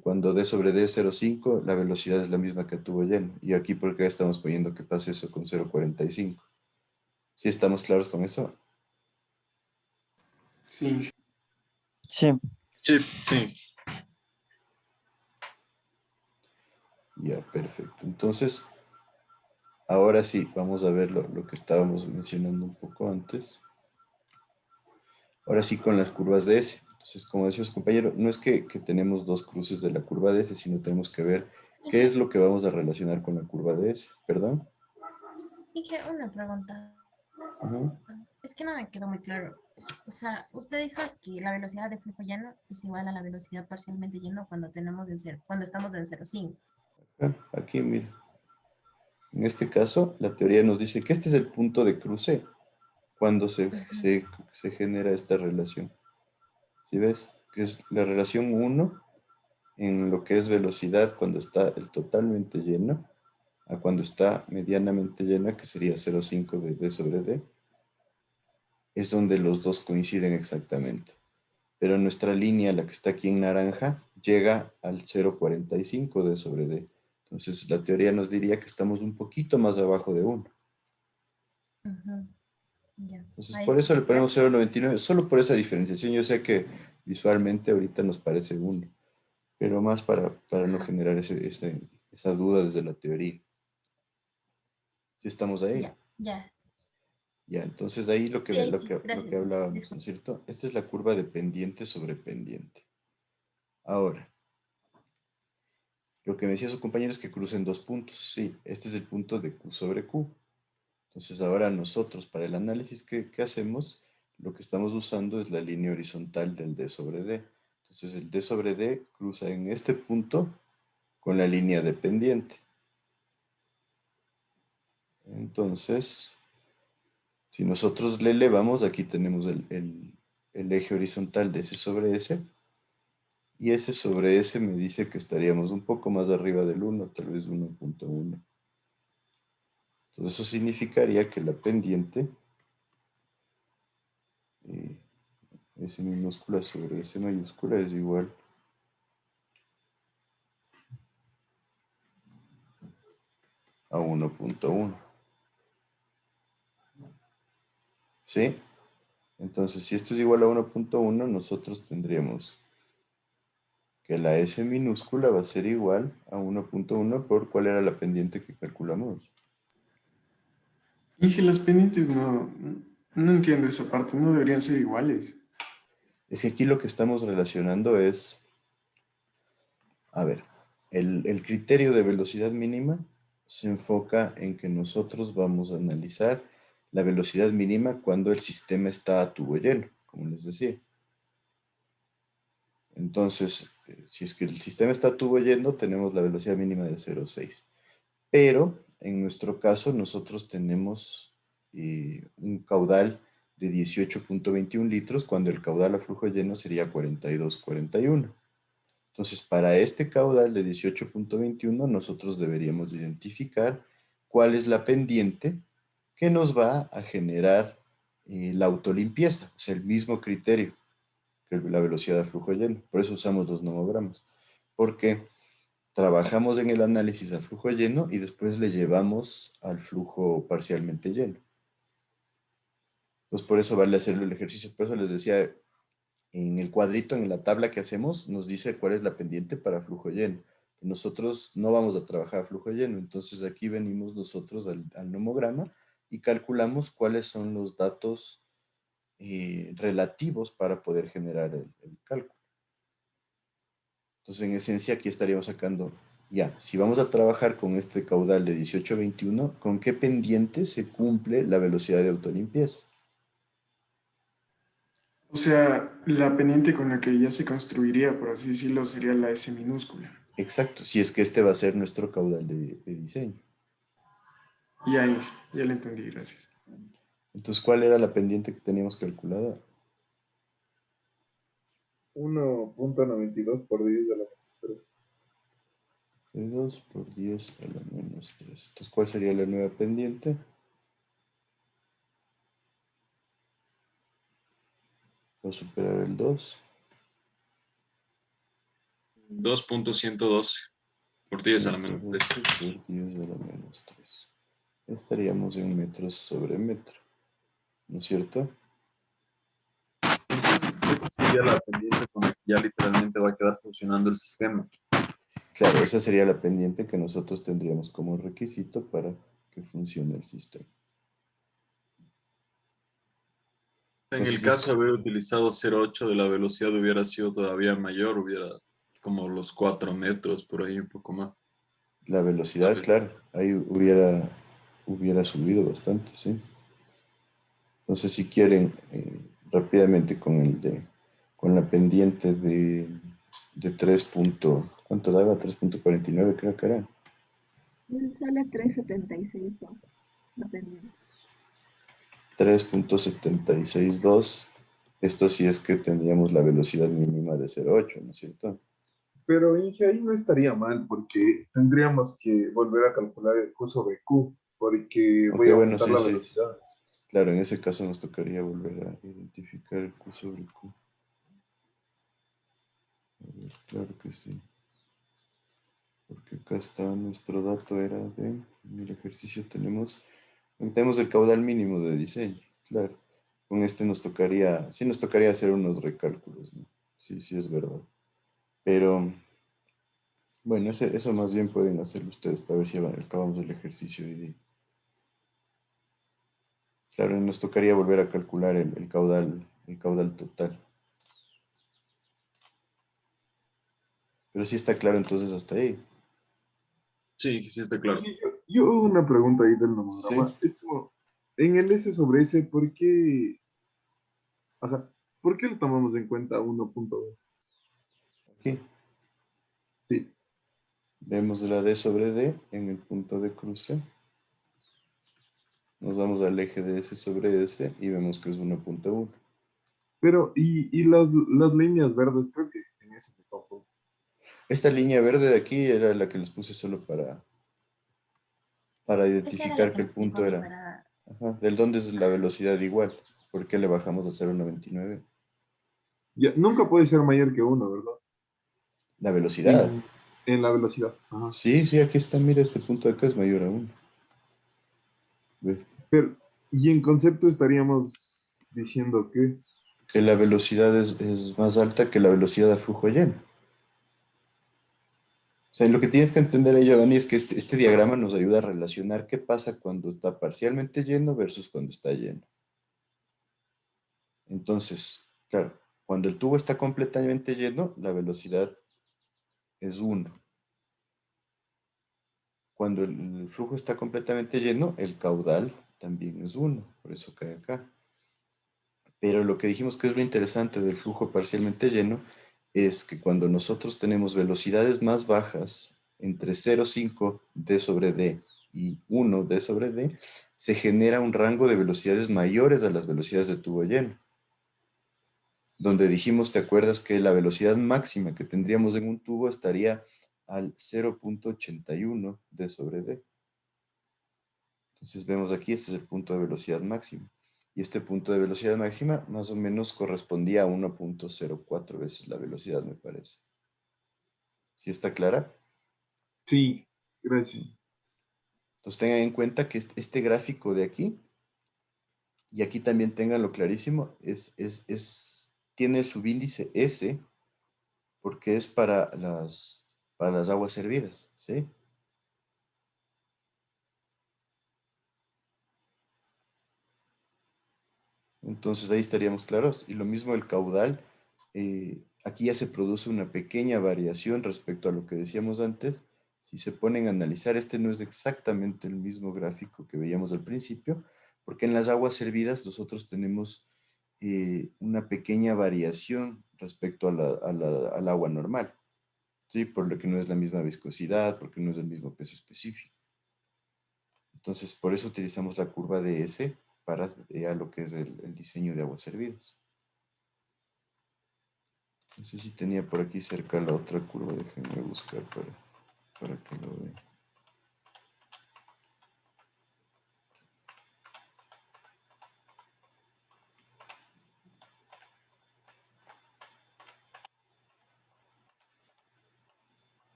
Speaker 1: cuando D sobre D es 0,5, la velocidad es la misma que el tubo lleno. Y aquí por qué estamos poniendo que pase eso con 0,45. ¿Sí estamos claros con eso?
Speaker 12: Sí.
Speaker 11: Sí.
Speaker 2: Sí, sí.
Speaker 1: Ya, perfecto. Entonces, ahora sí, vamos a ver lo que estábamos mencionando un poco antes. Ahora sí con las curvas de S. Entonces, como decías, compañero, no es que tenemos dos cruces de la curva de S, sino tenemos que ver qué es lo que vamos a relacionar con la curva de S. ¿Perdón?
Speaker 4: Dije una pregunta.
Speaker 1: Ujú.
Speaker 4: Es que no me quedó muy claro. O sea, usted dijo que la velocidad de flujo lleno es igual a la velocidad parcialmente lleno cuando cuando estamos en 0,5.
Speaker 1: Aquí, mira. En este caso, la teoría nos dice que este es el punto de cruce cuando se genera esta relación. ¿Sí ves? Que es la relación 1 en lo que es velocidad cuando está el totalmente lleno a cuando está medianamente llena, que sería 0,5 de D sobre D, es donde los dos coinciden exactamente. Pero nuestra línea, la que está aquí en naranja, llega al 0,45 D sobre D. Entonces, la teoría nos diría que estamos un poquito más abajo de 1.
Speaker 4: Ya.
Speaker 1: Entonces,
Speaker 4: Ahí
Speaker 1: por
Speaker 4: sí,
Speaker 1: eso le ponemos
Speaker 4: gracias.
Speaker 1: 0,99, solo por esa diferenciación. Yo sé que visualmente ahorita nos parece 1, pero más para no generar esa duda desde la teoría. ¿Sí estamos ahí?
Speaker 4: Ya, ya.
Speaker 1: Ya, entonces ahí lo que,
Speaker 4: Sí, ahí
Speaker 1: lo
Speaker 4: sí.
Speaker 1: que, lo
Speaker 4: Gracias.
Speaker 1: que hablábamos, ¿no
Speaker 4: Disculpe.
Speaker 1: es cierto? Esta es la curva de pendiente sobre pendiente. Ahora, lo que me decía su compañero es que crucen dos puntos. Sí, este es el punto de Q sobre Q. Entonces ahora nosotros para el análisis que hacemos, lo que estamos usando es la línea horizontal del D sobre D. Entonces el D sobre D cruza en este punto con la línea de pendiente. Entonces, si nosotros le elevamos, aquí tenemos el eje horizontal de S sobre S. Y S sobre S me dice que estaríamos un poco más arriba del 1, tal vez 1.1. Entonces eso significaría que la pendiente S minúscula sobre S mayúscula es igual a 1.1. ¿Sí? Entonces, si esto es igual a 1.1, nosotros tendríamos que la S minúscula va a ser igual a 1.1 por cuál era la pendiente que calculamos.
Speaker 12: Inge, las pendientes no entiendo esa parte, no deberían ser iguales.
Speaker 1: Es que aquí lo que estamos relacionando es, a ver, el criterio de velocidad mínima se enfoca en que nosotros vamos a analizar la velocidad mínima cuando el sistema está a tubo lleno, como les decía. Entonces, si es que el sistema está a tubo lleno, tenemos la velocidad mínima de 0,6. Pero en nuestro caso, nosotros tenemos un caudal de 18.21 litros, cuando el caudal a flujo lleno sería 42.41. Entonces, para este caudal de 18.21, nosotros deberíamos identificar cuál es la pendiente que nos va a generar la autolimpieza, o sea, el mismo criterio que la velocidad de flujo lleno. Por eso usamos los nomogramas, porque trabajamos en el análisis al flujo lleno y después le llevamos al flujo parcialmente lleno. Entonces, por eso vale hacerlo el ejercicio. Por eso les decía, en el cuadrito, en la tabla que hacemos, nos dice cuál es la pendiente para flujo lleno. Nosotros no vamos a trabajar a flujo lleno, entonces aquí venimos nosotros al nomograma y calculamos cuáles son los datos relativos para poder generar el cálculo. Entonces, en esencia, aquí estaríamos sacando, ya, si vamos a trabajar con este caudal de 18.21, ¿con qué pendiente se cumple la velocidad de autolimpieza?
Speaker 12: O sea, la pendiente con la que ya se construiría, por así decirlo, sería la S minúscula.
Speaker 1: Exacto, si es que este va a ser nuestro caudal de diseño.
Speaker 12: Ya, Inge, ya lo entendí, gracias.
Speaker 1: Entonces, ¿cuál era la pendiente que teníamos calculada?
Speaker 13: 1.92 por 10 de la menos 3.
Speaker 1: 2 por 10 a la menos 3. Entonces, ¿cuál sería la nueva pendiente? Va a superar el 2.
Speaker 2: 2.112 por 10 a la menos 3.
Speaker 1: Por 10 a la menos 3. Estaríamos en metros sobre metro, ¿no es cierto?
Speaker 2: Esa sería la pendiente con la que ya literalmente va a quedar funcionando el sistema.
Speaker 1: Claro, esa sería la pendiente que nosotros tendríamos como requisito para que funcione el sistema.
Speaker 2: En el caso de haber utilizado 0.8 de la velocidad hubiera sido todavía mayor, hubiera como los 4 metros, por ahí un poco más.
Speaker 1: La velocidad, claro, ahí hubiera subido bastante, sí. Entonces, si quieren, rápidamente con la pendiente de 3. ¿Cuánto daba? 3.49 creo que era.
Speaker 6: Sale 3.76, ¿no? La pendiente.
Speaker 1: 3.762. Esto sí es que teníamos la velocidad mínima de 0.8, ¿no es cierto?
Speaker 13: Pero Inge, ahí no estaría mal, porque tendríamos que volver a calcular el Q sobre Q, porque
Speaker 1: Ok,
Speaker 13: voy a
Speaker 1: bueno,
Speaker 13: aumentar
Speaker 1: sí,
Speaker 13: la
Speaker 1: sí.
Speaker 13: velocidad.
Speaker 1: Claro, en ese caso nos tocaría volver a identificar el Q sobre Q. A ver, claro que sí. Porque acá está nuestro dato, era en el ejercicio tenemos el caudal mínimo de diseño, claro. Con este nos tocaría hacer unos recálculos, ¿no? Sí, sí es verdad. Pero, bueno, eso más bien pueden hacerlo ustedes para ver si acabamos el ejercicio hoy día. Claro, nos tocaría volver a calcular el caudal total. Pero sí está claro entonces hasta ahí.
Speaker 2: Sí, que sí está claro.
Speaker 13: Oye, yo una pregunta ahí del
Speaker 1: Sí.
Speaker 13: nomograma. Es como, en el S sobre S, ¿por qué, o sea, ¿por qué lo tomamos en cuenta 1.2?
Speaker 1: Aquí
Speaker 13: Sí,
Speaker 1: vemos la D sobre D en el punto de cruce. Nos vamos al eje de S sobre S y vemos que es 1.1.
Speaker 13: pero, y las líneas verdes, creo que en ese se confunde.
Speaker 1: Esta línea verde de aquí era la que les puse solo para
Speaker 4: Esa era la
Speaker 1: identificar
Speaker 4: que
Speaker 1: que el
Speaker 4: nos explicó
Speaker 1: punto
Speaker 4: a mí
Speaker 1: era.
Speaker 4: para...
Speaker 1: Ajá, del dónde es la velocidad igual. ¿Por qué le bajamos a 0.99?
Speaker 13: Ya, nunca puede ser mayor que 1, ¿verdad?
Speaker 1: La velocidad.
Speaker 13: En la velocidad. Ajá.
Speaker 1: Sí, sí, aquí está, mira, este punto de acá es mayor a 1. Ve,
Speaker 13: Pero, y en concepto estaríamos diciendo
Speaker 1: que la velocidad es más alta que la velocidad a flujo lleno. O sea, lo que tienes que entender ahí, Giovanni, es que este diagrama nos ayuda a relacionar qué pasa cuando está parcialmente lleno versus cuando está lleno. Entonces, claro, cuando el tubo está completamente lleno, la velocidad es 1. Cuando el flujo está completamente lleno, el caudal también es 1, por eso cae acá. Pero lo que dijimos que es lo interesante del flujo parcialmente lleno es que cuando nosotros tenemos velocidades más bajas, entre 0,5 d sobre d y 1 d sobre d, se genera un rango de velocidades mayores a las velocidades de tubo lleno. Donde dijimos, ¿te acuerdas que la velocidad máxima que tendríamos en un tubo estaría al 0.81 d sobre d? Entonces vemos aquí, este es el punto de velocidad máxima. Y este punto de velocidad máxima más o menos correspondía a 1.04 veces la velocidad, me parece. ¿Sí está clara?
Speaker 13: sí, gracias.
Speaker 1: Entonces tengan en cuenta que este gráfico de aquí, y aquí también tenganlo clarísimo, tiene el subíndice S porque es para las aguas hervidas, ¿sí? Entonces ahí estaríamos claros. Y lo mismo el caudal. Aquí ya se produce una pequeña variación respecto a lo que decíamos antes. Si se ponen a analizar, este no es exactamente el mismo gráfico que veíamos al principio, porque en las aguas hervidas nosotros tenemos una pequeña variación respecto al agua normal, ¿sí? Por lo que no es la misma viscosidad, porque no es el mismo peso específico. Entonces, por eso utilizamos la curva de S para a lo que es el diseño de aguas hervidas. No sé si tenía por aquí cerca la otra curva, déjenme buscar para que lo vean.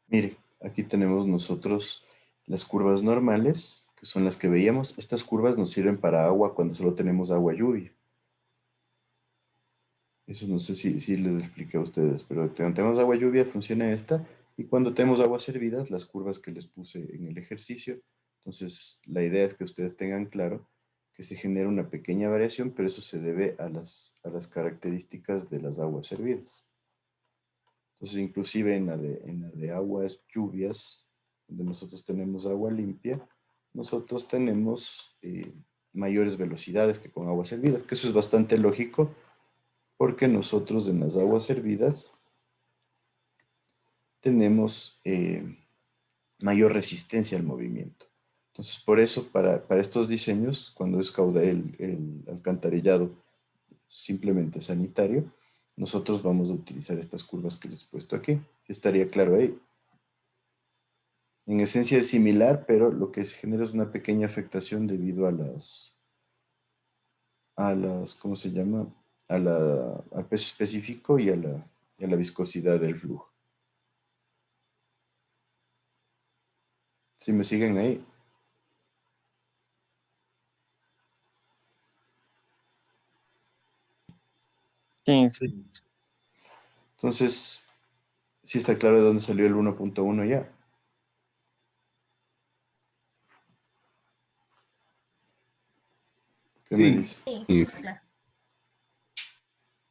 Speaker 1: Mire, aquí tenemos nosotros las curvas normales, que son las que veíamos. Estas curvas nos sirven para agua cuando solo tenemos agua lluvia. Eso no sé si les expliqué a ustedes, pero cuando tenemos agua lluvia funciona esta, y cuando tenemos aguas hervidas, las curvas que les puse en el ejercicio. Entonces, la idea es que ustedes tengan claro que se genera una pequeña variación, pero eso se debe a las características de las aguas hervidas. Entonces, inclusive en la de aguas lluvias, donde nosotros tenemos agua limpia, nosotros tenemos mayores velocidades que con aguas hervidas, que eso es bastante lógico, porque nosotros en las aguas hervidas tenemos mayor resistencia al movimiento. Entonces, por eso, para estos diseños, cuando es el alcantarillado simplemente sanitario, nosotros vamos a utilizar estas curvas que les he puesto aquí. Estaría claro ahí. En esencia es similar, pero lo que se genera es una pequeña afectación debido ¿cómo se llama? Al peso específico y a la viscosidad del flujo. ¿Sí me siguen ahí?
Speaker 11: Sí,
Speaker 1: Entonces, sí está claro de dónde salió el 1.1 ya. ¿Qué me dice?
Speaker 4: Sí,
Speaker 9: Sí.
Speaker 4: claro.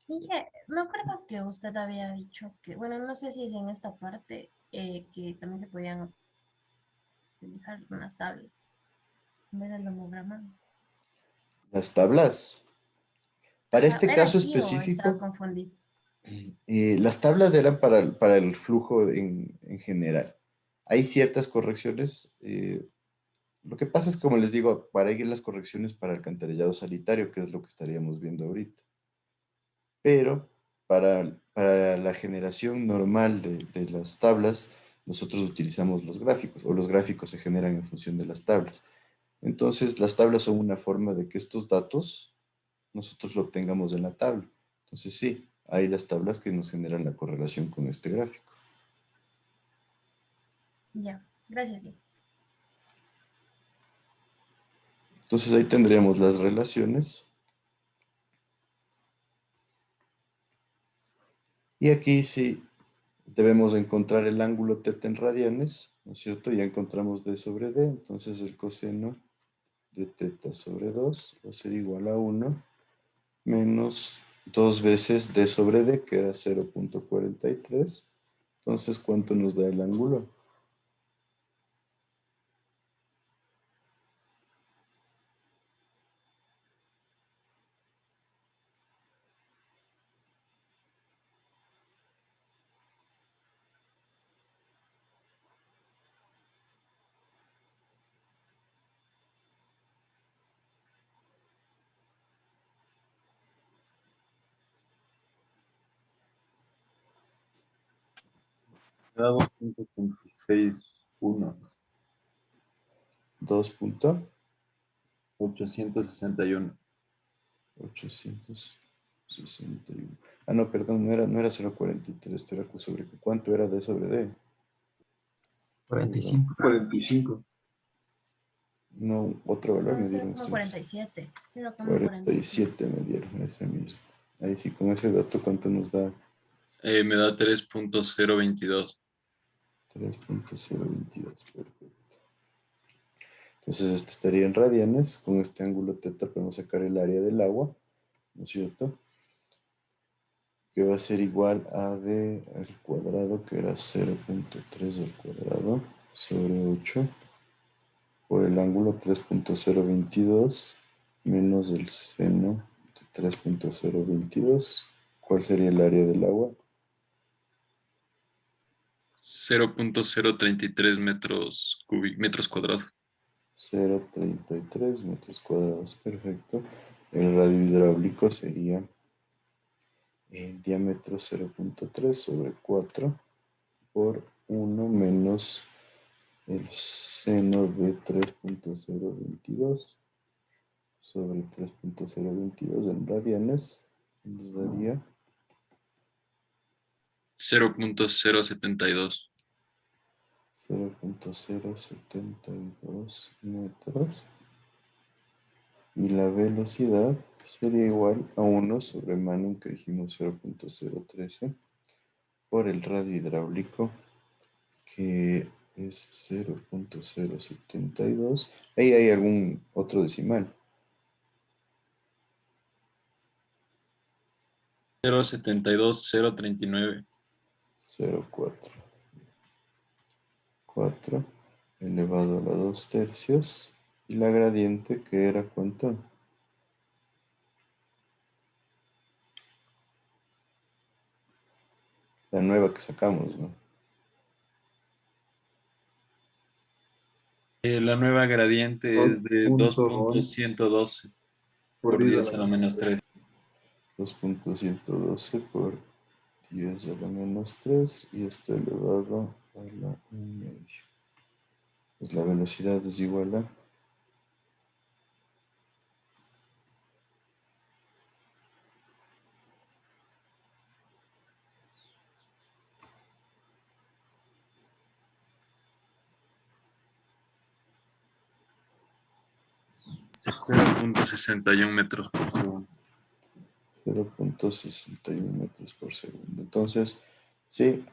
Speaker 4: Dije, me acuerdo que usted había dicho que, bueno, no sé si es en esta parte, que también se podían utilizar unas tablas. Ver el homograma.
Speaker 1: Las tablas. Para
Speaker 4: Ajá,
Speaker 1: este
Speaker 4: ¿era
Speaker 1: caso
Speaker 4: así o estaba
Speaker 1: específico,
Speaker 4: confundido?
Speaker 1: las tablas eran para el flujo en general. Hay ciertas correcciones. Lo que pasa es, como les digo, para ir las correcciones para alcantarillado sanitario, que es lo que estaríamos viendo ahorita. Pero para la generación normal de las tablas, nosotros utilizamos los gráficos, o los gráficos se generan en función de las tablas. Entonces, las tablas son una forma de que estos datos nosotros lo obtengamos en la tabla. Entonces, sí, hay las tablas que nos generan la correlación con este gráfico.
Speaker 4: Ya, gracias, sí.
Speaker 1: Entonces, ahí tendríamos las relaciones. Y aquí sí debemos encontrar el ángulo θ en radianes, ¿no es cierto? Ya encontramos D sobre D, entonces el coseno de θ sobre 2 va a ser igual a 1 menos 2 veces D sobre D, que era 0.43. Entonces, ¿cuánto nos da el ángulo?
Speaker 2: Da 2.86.1.
Speaker 1: 2.861. 861. Ah, no, perdón, no era 0.43, esto era Q sobre Q. ¿Cuánto era D sobre D?
Speaker 8: 45.
Speaker 13: 45.
Speaker 1: No, otro valor
Speaker 4: No,
Speaker 1: me dieron ustedes.
Speaker 4: 0,47.
Speaker 1: 47 me dieron ese mismo. Ahí sí, con ese dato, ¿cuánto nos da?
Speaker 2: Me da 3.022.
Speaker 1: 3.022, perfecto. Entonces, este estaría en radianes. Con este ángulo θ podemos sacar el área del agua, ¿no es cierto? Que va a ser igual a D al cuadrado, que era 0.3 al cuadrado, sobre 8, por el ángulo 3.022, menos el seno de 3.022. ¿Cuál sería el área del agua?
Speaker 2: 0.033 metros cuadrados.
Speaker 1: 0.33 metros cuadrados, perfecto. El radio hidráulico sería el diámetro 0.3 sobre 4 por 1 menos el seno de 3.022 sobre 3.022 en radianes, nos daría
Speaker 2: 0.072.
Speaker 1: 0.072 metros. Y la velocidad sería igual a 1 sobre Manning, que dijimos 0.013, por el radio hidráulico, que es 0.072. Ahí hay algún otro decimal.
Speaker 2: 0.72,
Speaker 1: 0.4. 4 elevado a la 2 tercios. Y la gradiente, que era ¿cuánto? La nueva que sacamos, ¿no?
Speaker 2: La nueva gradiente es de 2.112 por 10 a la menos 3.
Speaker 1: 2.112 por 10 a la menos 3 y esto elevado a la 1,5. Pues la velocidad es igual a
Speaker 2: 0.61 metros por segundo.
Speaker 1: 0.61 metros por segundo. Entonces, sí,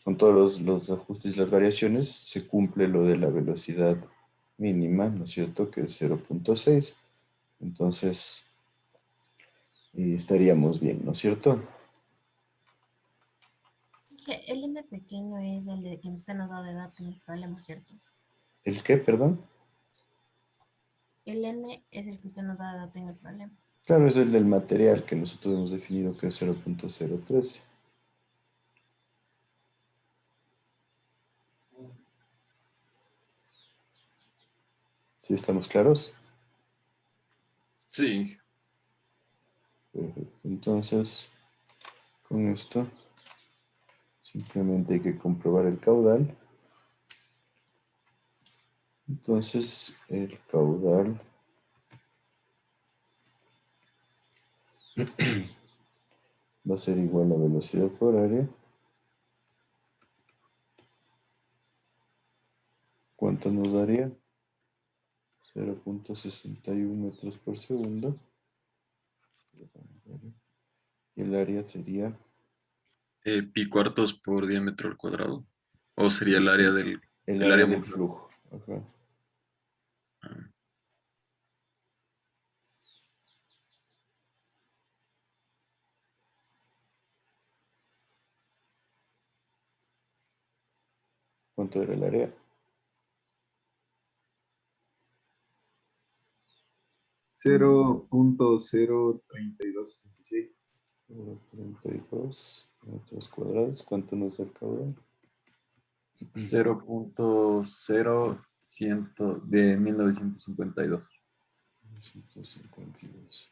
Speaker 1: con todos los ajustes y las variaciones se cumple lo de la velocidad mínima, ¿no es cierto? Que es 0.6. Entonces, estaríamos bien, ¿no es cierto?
Speaker 4: El n pequeño es el de que usted nos da de dato en el problema, ¿cierto?
Speaker 1: ¿El qué, perdón?
Speaker 4: El n es el que usted nos da de dato en el problema.
Speaker 1: Claro, es el del material que nosotros hemos definido que es 0.013. ¿Sí estamos claros?
Speaker 2: Sí.
Speaker 1: Perfecto. Entonces, con esto, simplemente hay que comprobar el caudal. Entonces, el caudal va a ser igual a velocidad por área. ¿Cuánto nos daría? 0.61 metros por segundo. Y el área sería
Speaker 2: Pi cuartos por diámetro al cuadrado. O sería el área del...
Speaker 1: el
Speaker 2: el
Speaker 1: área
Speaker 2: área
Speaker 1: del
Speaker 2: modular.
Speaker 1: flujo. Ajá.
Speaker 2: Ah,
Speaker 1: ¿Cuánto era el área?
Speaker 13: 0.03276.
Speaker 1: 32 metros cuadrados. ¿Cuánto nos da el caudal?
Speaker 2: 0.0100 de 1952.
Speaker 1: 152.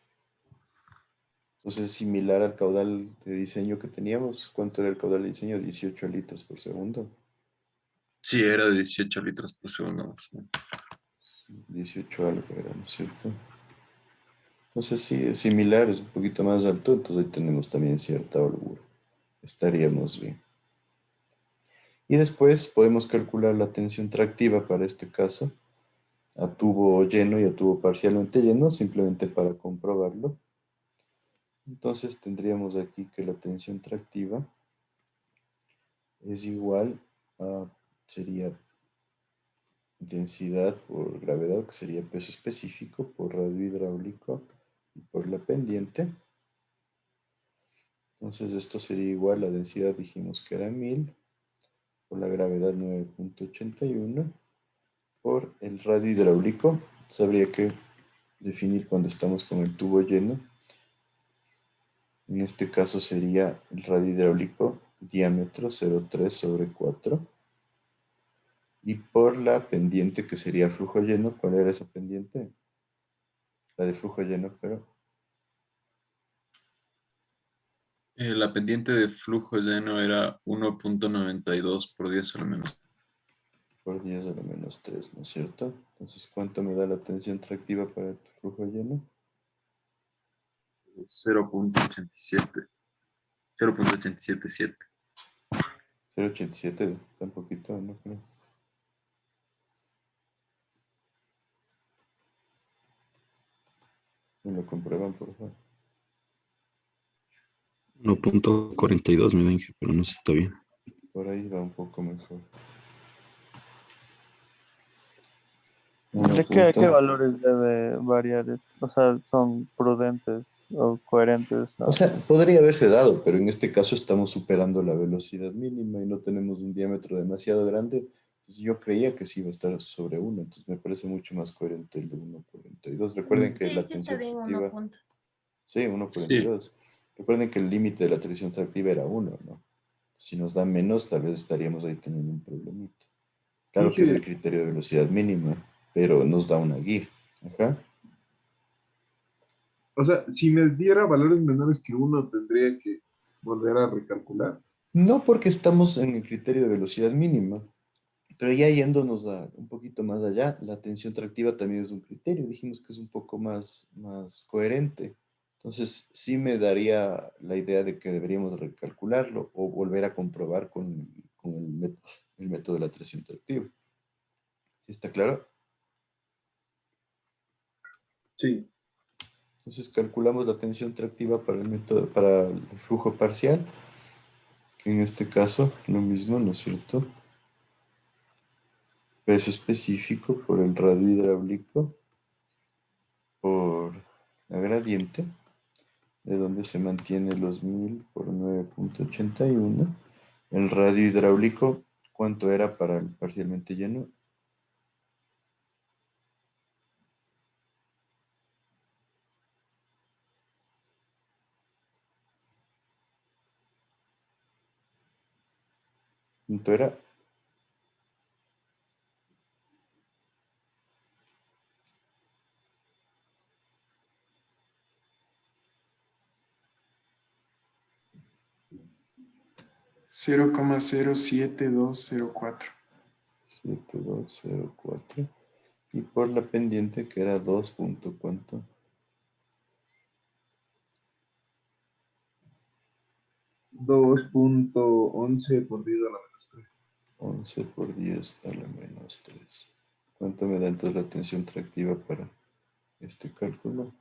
Speaker 1: Entonces es similar al caudal de diseño que teníamos. ¿Cuánto era el caudal de diseño? 18 litros por segundo.
Speaker 2: Sí, era de 18 litros por segundo más o menos.
Speaker 1: 18 algo era, ¿no es cierto? Entonces sí, es similar, es un poquito más alto, entonces ahí tenemos también cierta holgura. Estaríamos bien. Y después podemos calcular la tensión tractiva para este caso, a tubo lleno y a tubo parcialmente lleno, simplemente para comprobarlo. Entonces tendríamos aquí que la tensión tractiva es igual a, sería densidad por gravedad, que sería peso específico por radio hidráulico y por la pendiente. Entonces esto sería igual, la densidad dijimos que era 1000, por la gravedad 9.81, por el radio hidráulico. Habría que definir cuando estamos con el tubo lleno. En este caso sería el radio hidráulico diámetro 0,3/4. Y por la pendiente que sería flujo lleno, ¿cuál era esa pendiente? La de flujo lleno, pero
Speaker 2: La pendiente de flujo lleno era 1.92 por 10 a la menos.
Speaker 1: por 10 a la menos 3, ¿no es cierto? Entonces, ¿cuánto me da la tensión tractiva para el flujo lleno?
Speaker 2: 0.87. 0.877.
Speaker 1: 0,87, tan poquito, no creo. ¿Me lo comprueban, por favor?
Speaker 9: 1.42 me da Inge, pero no sé si está bien.
Speaker 1: Por ahí va un poco mejor.
Speaker 11: ¿De qué valores debe variar esto? O sea, ¿son prudentes o coherentes?
Speaker 1: O sea, podría haberse dado, pero en este caso estamos superando la velocidad mínima y no tenemos un diámetro demasiado grande. Entonces yo creía que sí iba a estar sobre 1, entonces me parece mucho más coherente el de 1,42. Recuerden que la
Speaker 4: Sí, está
Speaker 1: tensión
Speaker 4: bien,
Speaker 1: tractiva...
Speaker 4: 1 punto.
Speaker 1: Sí,
Speaker 2: Sí.
Speaker 1: 1,42. Recuerden que el límite de la tensión tractiva era 1, ¿no? Si nos da menos, tal vez estaríamos ahí teniendo un problemita. Claro que es el
Speaker 13: Inge,
Speaker 1: criterio de velocidad mínima, pero nos da una guía. Ajá.
Speaker 13: o sea, si me diera valores menores que 1, tendría que volver a recalcular.
Speaker 1: No porque estamos en el criterio de velocidad mínima, pero ya yéndonos un poquito más allá, la tensión tractiva también es un criterio. Dijimos que es un poco más coherente. Entonces, sí me daría la idea de que deberíamos recalcularlo o volver a comprobar con el método de la tensión tractiva. ¿Sí está claro?
Speaker 13: Sí.
Speaker 1: Entonces, calculamos la tensión tractiva para el método, para el flujo parcial, que en este caso, lo mismo, ¿no es cierto? Peso específico por el radio hidráulico por la gradiente, de donde se mantiene los 1000 por 9.81. El radio hidráulico, ¿cuánto era para el parcialmente lleno? ¿Cuánto era?
Speaker 12: Cero coma 07204.
Speaker 1: 7204. Y por la pendiente que era 2 punto ¿cuánto?
Speaker 13: 2.11 por 10 a la menos 3.
Speaker 1: 11 por 10 a la menos 3. ¿Cuánto me da entonces la tensión tractiva para este cálculo?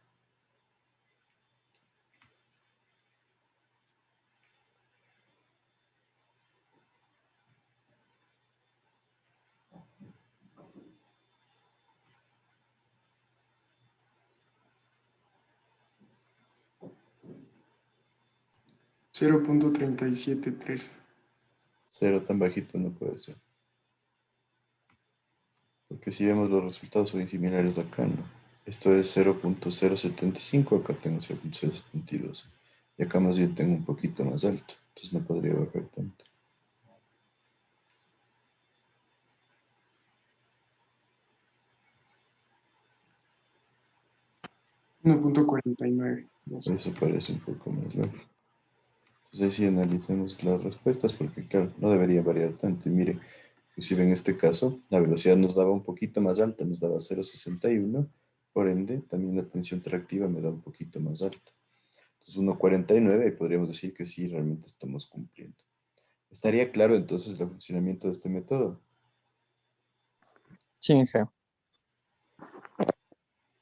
Speaker 12: Cero punto 3713.
Speaker 1: Cero tan bajito no puede ser. Porque si vemos los resultados son similares acá, ¿no? Esto es 0.075, acá tengo 0.072. Y acá más bien tengo un poquito más alto, entonces no podría bajar tanto.
Speaker 12: 1.49.
Speaker 1: Por eso parece un poco más lógico. Entonces ahí sí analicemos las respuestas, porque claro, no debería variar tanto. Y mire, inclusive en este caso, la velocidad nos daba un poquito más alta, nos daba 0.61, por ende, también la tensión tractiva me da un poquito más alta. Entonces 1.49 y podríamos decir que sí, realmente estamos cumpliendo. ¿Estaría claro entonces el funcionamiento de este método?
Speaker 11: Sí, Inge.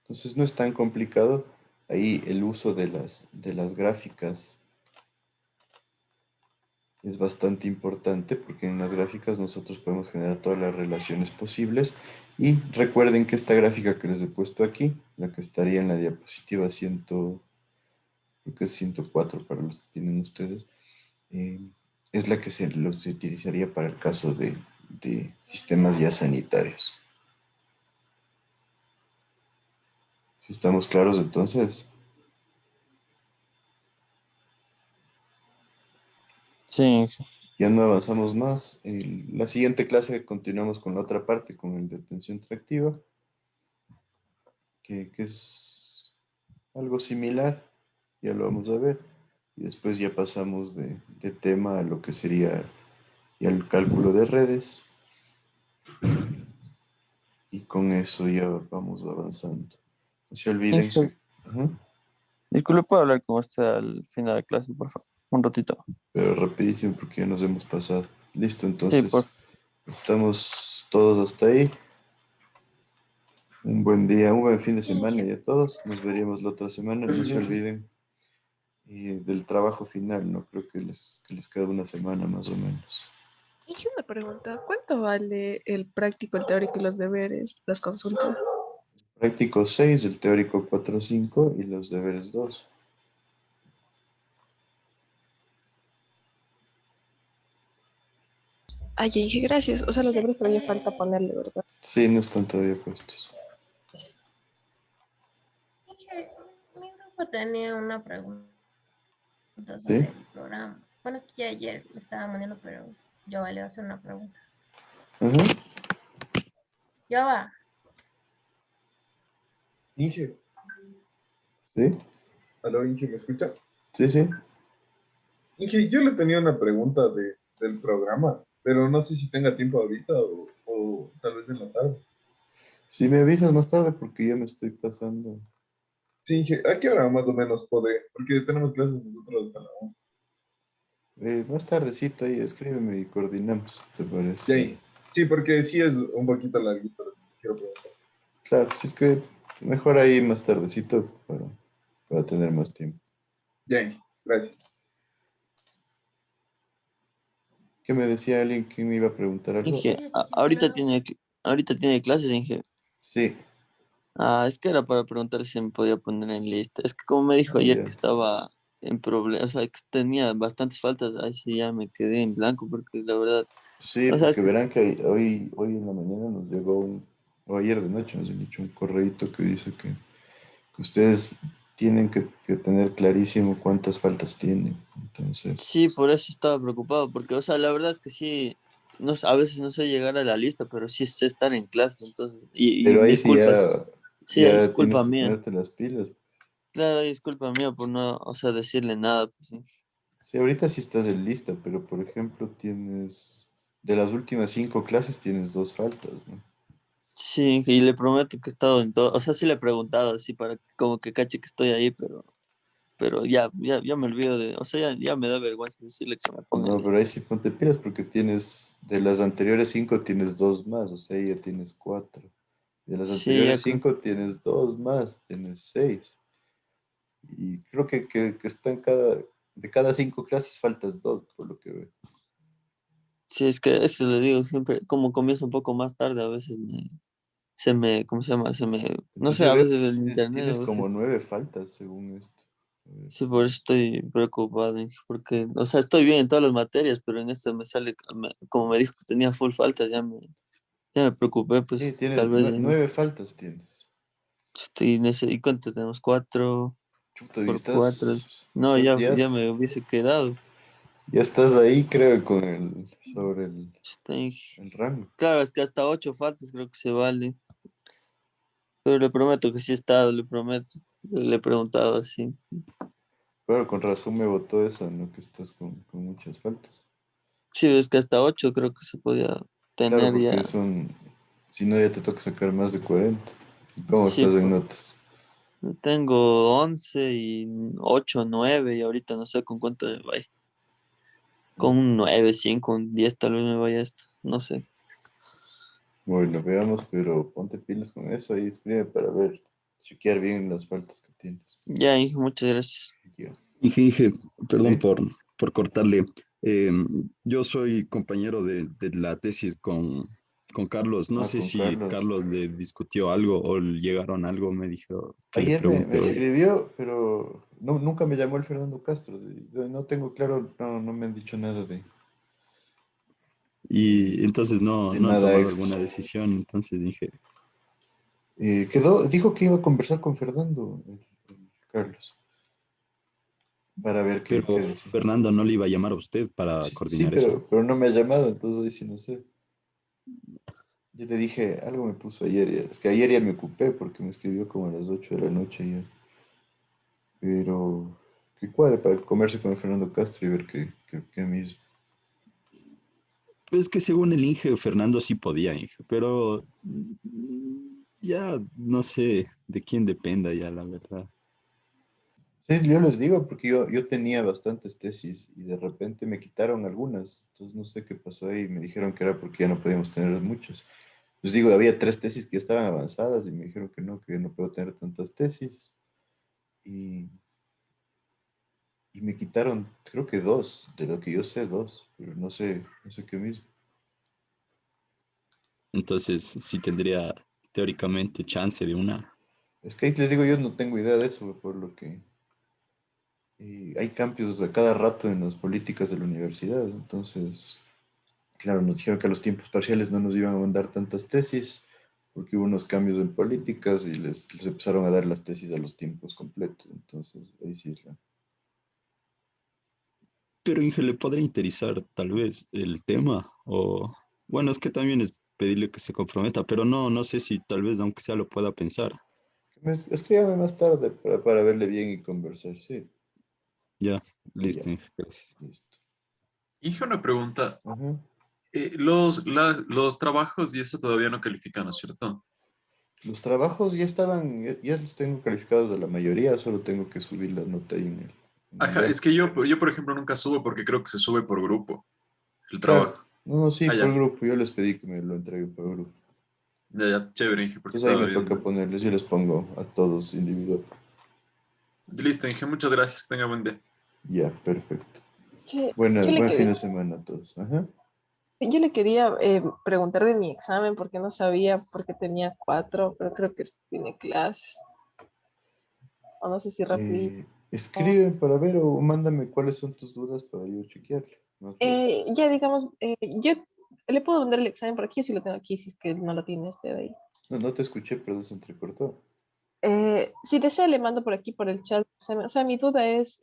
Speaker 1: Entonces no es tan complicado. Ahí el uso de las gráficas es bastante importante porque en las gráficas nosotros podemos generar todas las relaciones posibles. Y recuerden que esta gráfica que les he puesto aquí, la que estaría en la diapositiva 100, creo que es 104 para los que tienen ustedes, es la que se los utilizaría para el caso de sistemas ya sanitarios. Si estamos claros entonces.
Speaker 11: Sí, Inge.
Speaker 1: Ya no avanzamos más. La siguiente clase continuamos con la otra parte, con el de tensión tractiva, que es algo similar, ya lo vamos a ver. Y después ya pasamos de tema a lo que sería ya el cálculo de redes. Y con eso ya vamos avanzando. No se olviden
Speaker 11: Inge,
Speaker 1: que... Ajá.
Speaker 11: disculpe, ¿puedo hablar con usted al final de clase, por favor? Un ratito.
Speaker 1: Pero rapidísimo porque ya nos hemos pasado. Listo,
Speaker 11: Sí, por
Speaker 1: entonces
Speaker 11: favor.
Speaker 1: estamos todos hasta ahí. Un buen día, un buen fin de semana y a todos. Nos veríamos la otra semana. No se olviden del trabajo final, ¿no? Creo que les queda una semana más o menos.
Speaker 6: Dije una pregunta, ¿cuánto vale el práctico, el teórico y los deberes, las consultas?
Speaker 1: Práctico 6, el teórico 4.5 y los deberes 2.
Speaker 6: Ay, dije gracias. O sea, los deberes todavía falta ponerle, ¿verdad?
Speaker 1: Sí, no están todavía puestos.
Speaker 4: Dije, mi grupo tenía una pregunta
Speaker 1: ¿Sí?
Speaker 4: sobre el programa. Bueno, es que ya ayer me estaba mandando, pero yo le voy a hacer una pregunta.
Speaker 1: Ajá.
Speaker 4: Ya va.
Speaker 13: Inge,
Speaker 1: ¿Sí?
Speaker 13: aló Inge, ¿me escucha?
Speaker 1: Sí, sí.
Speaker 13: Inge, yo le tenía una pregunta del programa, pero no sé si tenga tiempo ahorita o tal vez en la tarde.
Speaker 1: Si me avisas más tarde porque ya me estoy pasando.
Speaker 13: Sí, Inge, ¿a qué hora más o menos podré? Porque tenemos clases nosotros hasta la 1.
Speaker 1: Más tardecito ahí, escríbeme y coordinamos, ¿te parece?
Speaker 13: Ya, Inge. Sí, porque sí es un poquito larguito lo que quiero preguntar.
Speaker 1: Claro, si es que mejor ahí más tardecito para tener más tiempo.
Speaker 13: Ya, Inge, gracias.
Speaker 1: ¿Qué me decía alguien que me iba a preguntar algo?
Speaker 11: Inge, ahorita tiene clases, Inge.
Speaker 1: Sí.
Speaker 11: Ah, es que era para preguntar si me podía poner en lista. Es que como me dijo
Speaker 1: Ah,
Speaker 11: ayer
Speaker 1: ya.
Speaker 11: que estaba en problemas, o sea, que tenía bastantes faltas, ahí sí ya me quedé en blanco porque la verdad,
Speaker 1: Sí,
Speaker 11: o sea, es
Speaker 1: porque
Speaker 11: que
Speaker 1: verán que hoy en la mañana nos llegó o ayer de noche nos han dicho un correíto que dice que ustedes tienen que tener clarísimo cuántas faltas tienen. Entonces,
Speaker 11: sí, por eso estaba preocupado, porque, o sea, la verdad es que sí, no, a veces no sé llegar a la lista, pero sí sé estar en clases, entonces, y
Speaker 1: pero ahí sí
Speaker 11: disculpas, sí, es
Speaker 1: ya tienes
Speaker 11: culpa
Speaker 1: que
Speaker 11: mía,
Speaker 1: ponerte las pilas.
Speaker 11: claro, es culpa mía por no, o sea, decirle nada, pues sí.
Speaker 1: Sí, ahorita sí estás en lista, pero por ejemplo tienes, de las últimas 5 clases tienes 2 faltas, ¿no?
Speaker 11: Sí, y le prometo que he estado en todo, o sea, sí le he preguntado así para como que cache que estoy ahí, pero ya me olvido de, o sea, ya me da vergüenza decirle que me ponga en
Speaker 1: No, pero
Speaker 11: lista.
Speaker 1: ahí sí ponte pilas porque tienes, de las anteriores 5 tienes 2 más, o sea, ya tienes 4. De las
Speaker 11: Sí, ya
Speaker 1: anteriores 5 tienes 2 más, tienes 6. Y creo que están de cada 5 clases faltas 2, por lo que veo.
Speaker 11: sí, es que eso le digo siempre, como comienzo un poco más tarde, a veces ¿cómo se llama? No
Speaker 1: Entonces
Speaker 11: sé,
Speaker 1: yo
Speaker 11: a
Speaker 1: veo
Speaker 11: veces
Speaker 1: que
Speaker 11: el internet,
Speaker 1: tienes
Speaker 11: a veces.
Speaker 1: como 9 faltas según esto. A ver,
Speaker 11: Sí, por eso estoy preocupado, porque, o sea, estoy bien en todas las materias, pero en esta me sale, como me dijo que tenía full faltas, ya me preocupé,
Speaker 1: sí,
Speaker 11: pues
Speaker 1: tienes
Speaker 11: tal vez ya no.
Speaker 1: 9 faltas tienes.
Speaker 11: ¿Y cuánto tenemos? Cuatro
Speaker 1: Chuta, y
Speaker 11: por cuatro. No,
Speaker 1: estás
Speaker 11: ya me hubiese quedado.
Speaker 1: ya estás ahí, creo, sobre
Speaker 11: Estoy-
Speaker 1: el rango.
Speaker 11: Claro, es que hasta 8 faltas creo que se vale, pero le prometo que sí he estado, le prometo. Le he preguntado así.
Speaker 1: Claro, con razón me votó esa, ¿no? Que estás con muchas faltas.
Speaker 11: Sí, es que hasta 8 creo que se podía
Speaker 1: Claro,
Speaker 11: tener
Speaker 1: porque
Speaker 11: ya.
Speaker 1: si no, ya te toca sacar más de 40. ¿Y cómo
Speaker 11: Sí,
Speaker 1: estás en notas?
Speaker 11: tengo 11 y 8 9 y ahorita no sé con cuánto me vaya. Con un 9 5 un 10 tal vez me vaya esto, no sé.
Speaker 1: Bueno, veamos, pero ponte pilas con eso y escribe para ver, chequear bien las faltas que tienes.
Speaker 11: Ya, hijo, muchas gracias.
Speaker 1: Ya.
Speaker 9: Dije, perdón
Speaker 1: ¿Sí?
Speaker 9: por cortarle. Eh, yo soy compañero de la tesis con Carlos. No
Speaker 1: Ah,
Speaker 9: sé
Speaker 1: con
Speaker 9: si
Speaker 1: Carlos.
Speaker 9: Carlos le discutió algo o llegaron a algo. Me dijo que le
Speaker 1: Ayer me
Speaker 9: pregunte hoy.
Speaker 1: escribió, pero no, nunca me llamó el Fernando Castro. No tengo claro, no me han dicho nada
Speaker 9: Y entonces no,
Speaker 1: de
Speaker 9: no han
Speaker 1: nada
Speaker 9: tomado
Speaker 1: extra.
Speaker 9: alguna decisión. Entonces dije,
Speaker 1: Dijo que iba a conversar con Fernando, el Carlos, para ver qué
Speaker 9: pero
Speaker 1: decía.
Speaker 9: Fernando no le iba a llamar a usted para
Speaker 1: Sí, sí,
Speaker 9: coordinar eso.
Speaker 1: pero no me ha llamado, entonces ahí sí no sé. Yo le dije, algo me puso ayer, es que ayer ya me ocupé porque me escribió como a las 8 de la noche ya. Pero que cuadre para comerse con el Fernando Castro y ver qué me hizo.
Speaker 9: Pues que según el Inge, Fernando sí podía, Inge, pero ya no sé de quién dependa ya, la verdad.
Speaker 1: Sí, yo les digo porque yo tenía bastantes tesis y de repente me quitaron algunas. Entonces no sé qué pasó ahí. Me dijeron que era porque ya no podíamos tener muchas. Les digo, había 3 tesis que estaban avanzadas y me dijeron que no puedo tener tantas tesis. Y, y me quitaron, creo que 2, de lo que yo sé, 2, pero no sé qué mismo.
Speaker 9: Entonces sí tendría teóricamente chance de una.
Speaker 1: Es que ahí les digo, yo no tengo idea de eso, por lo que hay cambios a cada rato en las políticas de la universidad. Entonces, claro, nos dijeron que a los tiempos parciales no nos iban a mandar tantas tesis, porque hubo unos cambios en políticas y les empezaron a dar las tesis a los tiempos completos. Entonces, ahí sí es la...
Speaker 9: Pero Inge, ¿le podría interesar tal vez el tema? O bueno, es que también es pedirle que se comprometa, pero no, no sé si tal vez aunque sea lo pueda pensar.
Speaker 1: Escríbame más tarde para verle bien y conversar, sí.
Speaker 9: Ya,
Speaker 1: Ya,
Speaker 9: listo, Inge, gracias.
Speaker 1: listo.
Speaker 2: Hice una pregunta.
Speaker 1: Ajá.
Speaker 2: Los trabajos y eso todavía no califican, ¿no es cierto?
Speaker 1: Los trabajos ya estaban, ya los tengo calificados de la mayoría, solo tengo que subir la nota ahí en el
Speaker 2: Ajá,
Speaker 1: web.
Speaker 2: es que yo, por ejemplo, nunca subo porque creo que se sube por grupo el
Speaker 1: Claro,
Speaker 2: trabajo.
Speaker 1: no, sí,
Speaker 2: Ah,
Speaker 1: por
Speaker 2: ya.
Speaker 1: grupo, yo les pedí que me lo entreguen por grupo.
Speaker 2: Ya, ya, chévere, Inge, porque
Speaker 1: Entonces ahí
Speaker 2: estaba
Speaker 1: me toca
Speaker 2: viendo.
Speaker 1: ponerles, yo les pongo a todos individual.
Speaker 2: Listo, Inge, muchas gracias. Que tenga buen día.
Speaker 1: Ya, perfecto.
Speaker 6: ¿Qué,
Speaker 1: Bueno,
Speaker 6: qué le
Speaker 1: buen fin
Speaker 6: quería?
Speaker 1: de semana a todos. Ajá.
Speaker 6: Yo le quería preguntar de mi examen porque no sabía por qué tenía 4, pero creo que tiene clases. O no sé si rapidito.
Speaker 1: Escribe para ver o mándame cuáles son tus dudas para yo chequearlo. Más bien.
Speaker 6: Ya digamos, yo le puedo mandar el examen por aquí, yo sí lo tengo aquí, si es que no lo tiene este de ahí.
Speaker 1: No te escuché, pero se entrecortó.
Speaker 6: Si desea, le mando por aquí por el chat. O sea, mi duda es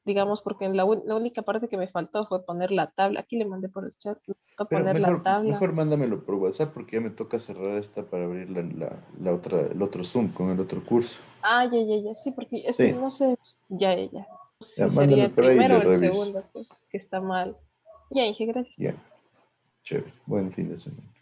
Speaker 6: digamos, porque la única parte que me faltó fue poner la tabla. Aquí le mandé por el chat, me faltó
Speaker 1: Pero
Speaker 6: poner la tabla.
Speaker 1: mejor mándamelo por WhatsApp porque ya me toca cerrar esta para abrir la otra, el otro Zoom con el otro curso.
Speaker 6: Ah, ya, sí, porque es
Speaker 1: Sí.
Speaker 6: que no sé, ya. No sé
Speaker 1: Ya,
Speaker 6: si
Speaker 1: mándame
Speaker 6: sería el
Speaker 1: por ahí y
Speaker 6: primero
Speaker 1: le
Speaker 6: o el
Speaker 1: reviso.
Speaker 6: segundo que está mal. Ya, Inge, gracias.
Speaker 1: Ya, chévere. Buen fin de semana.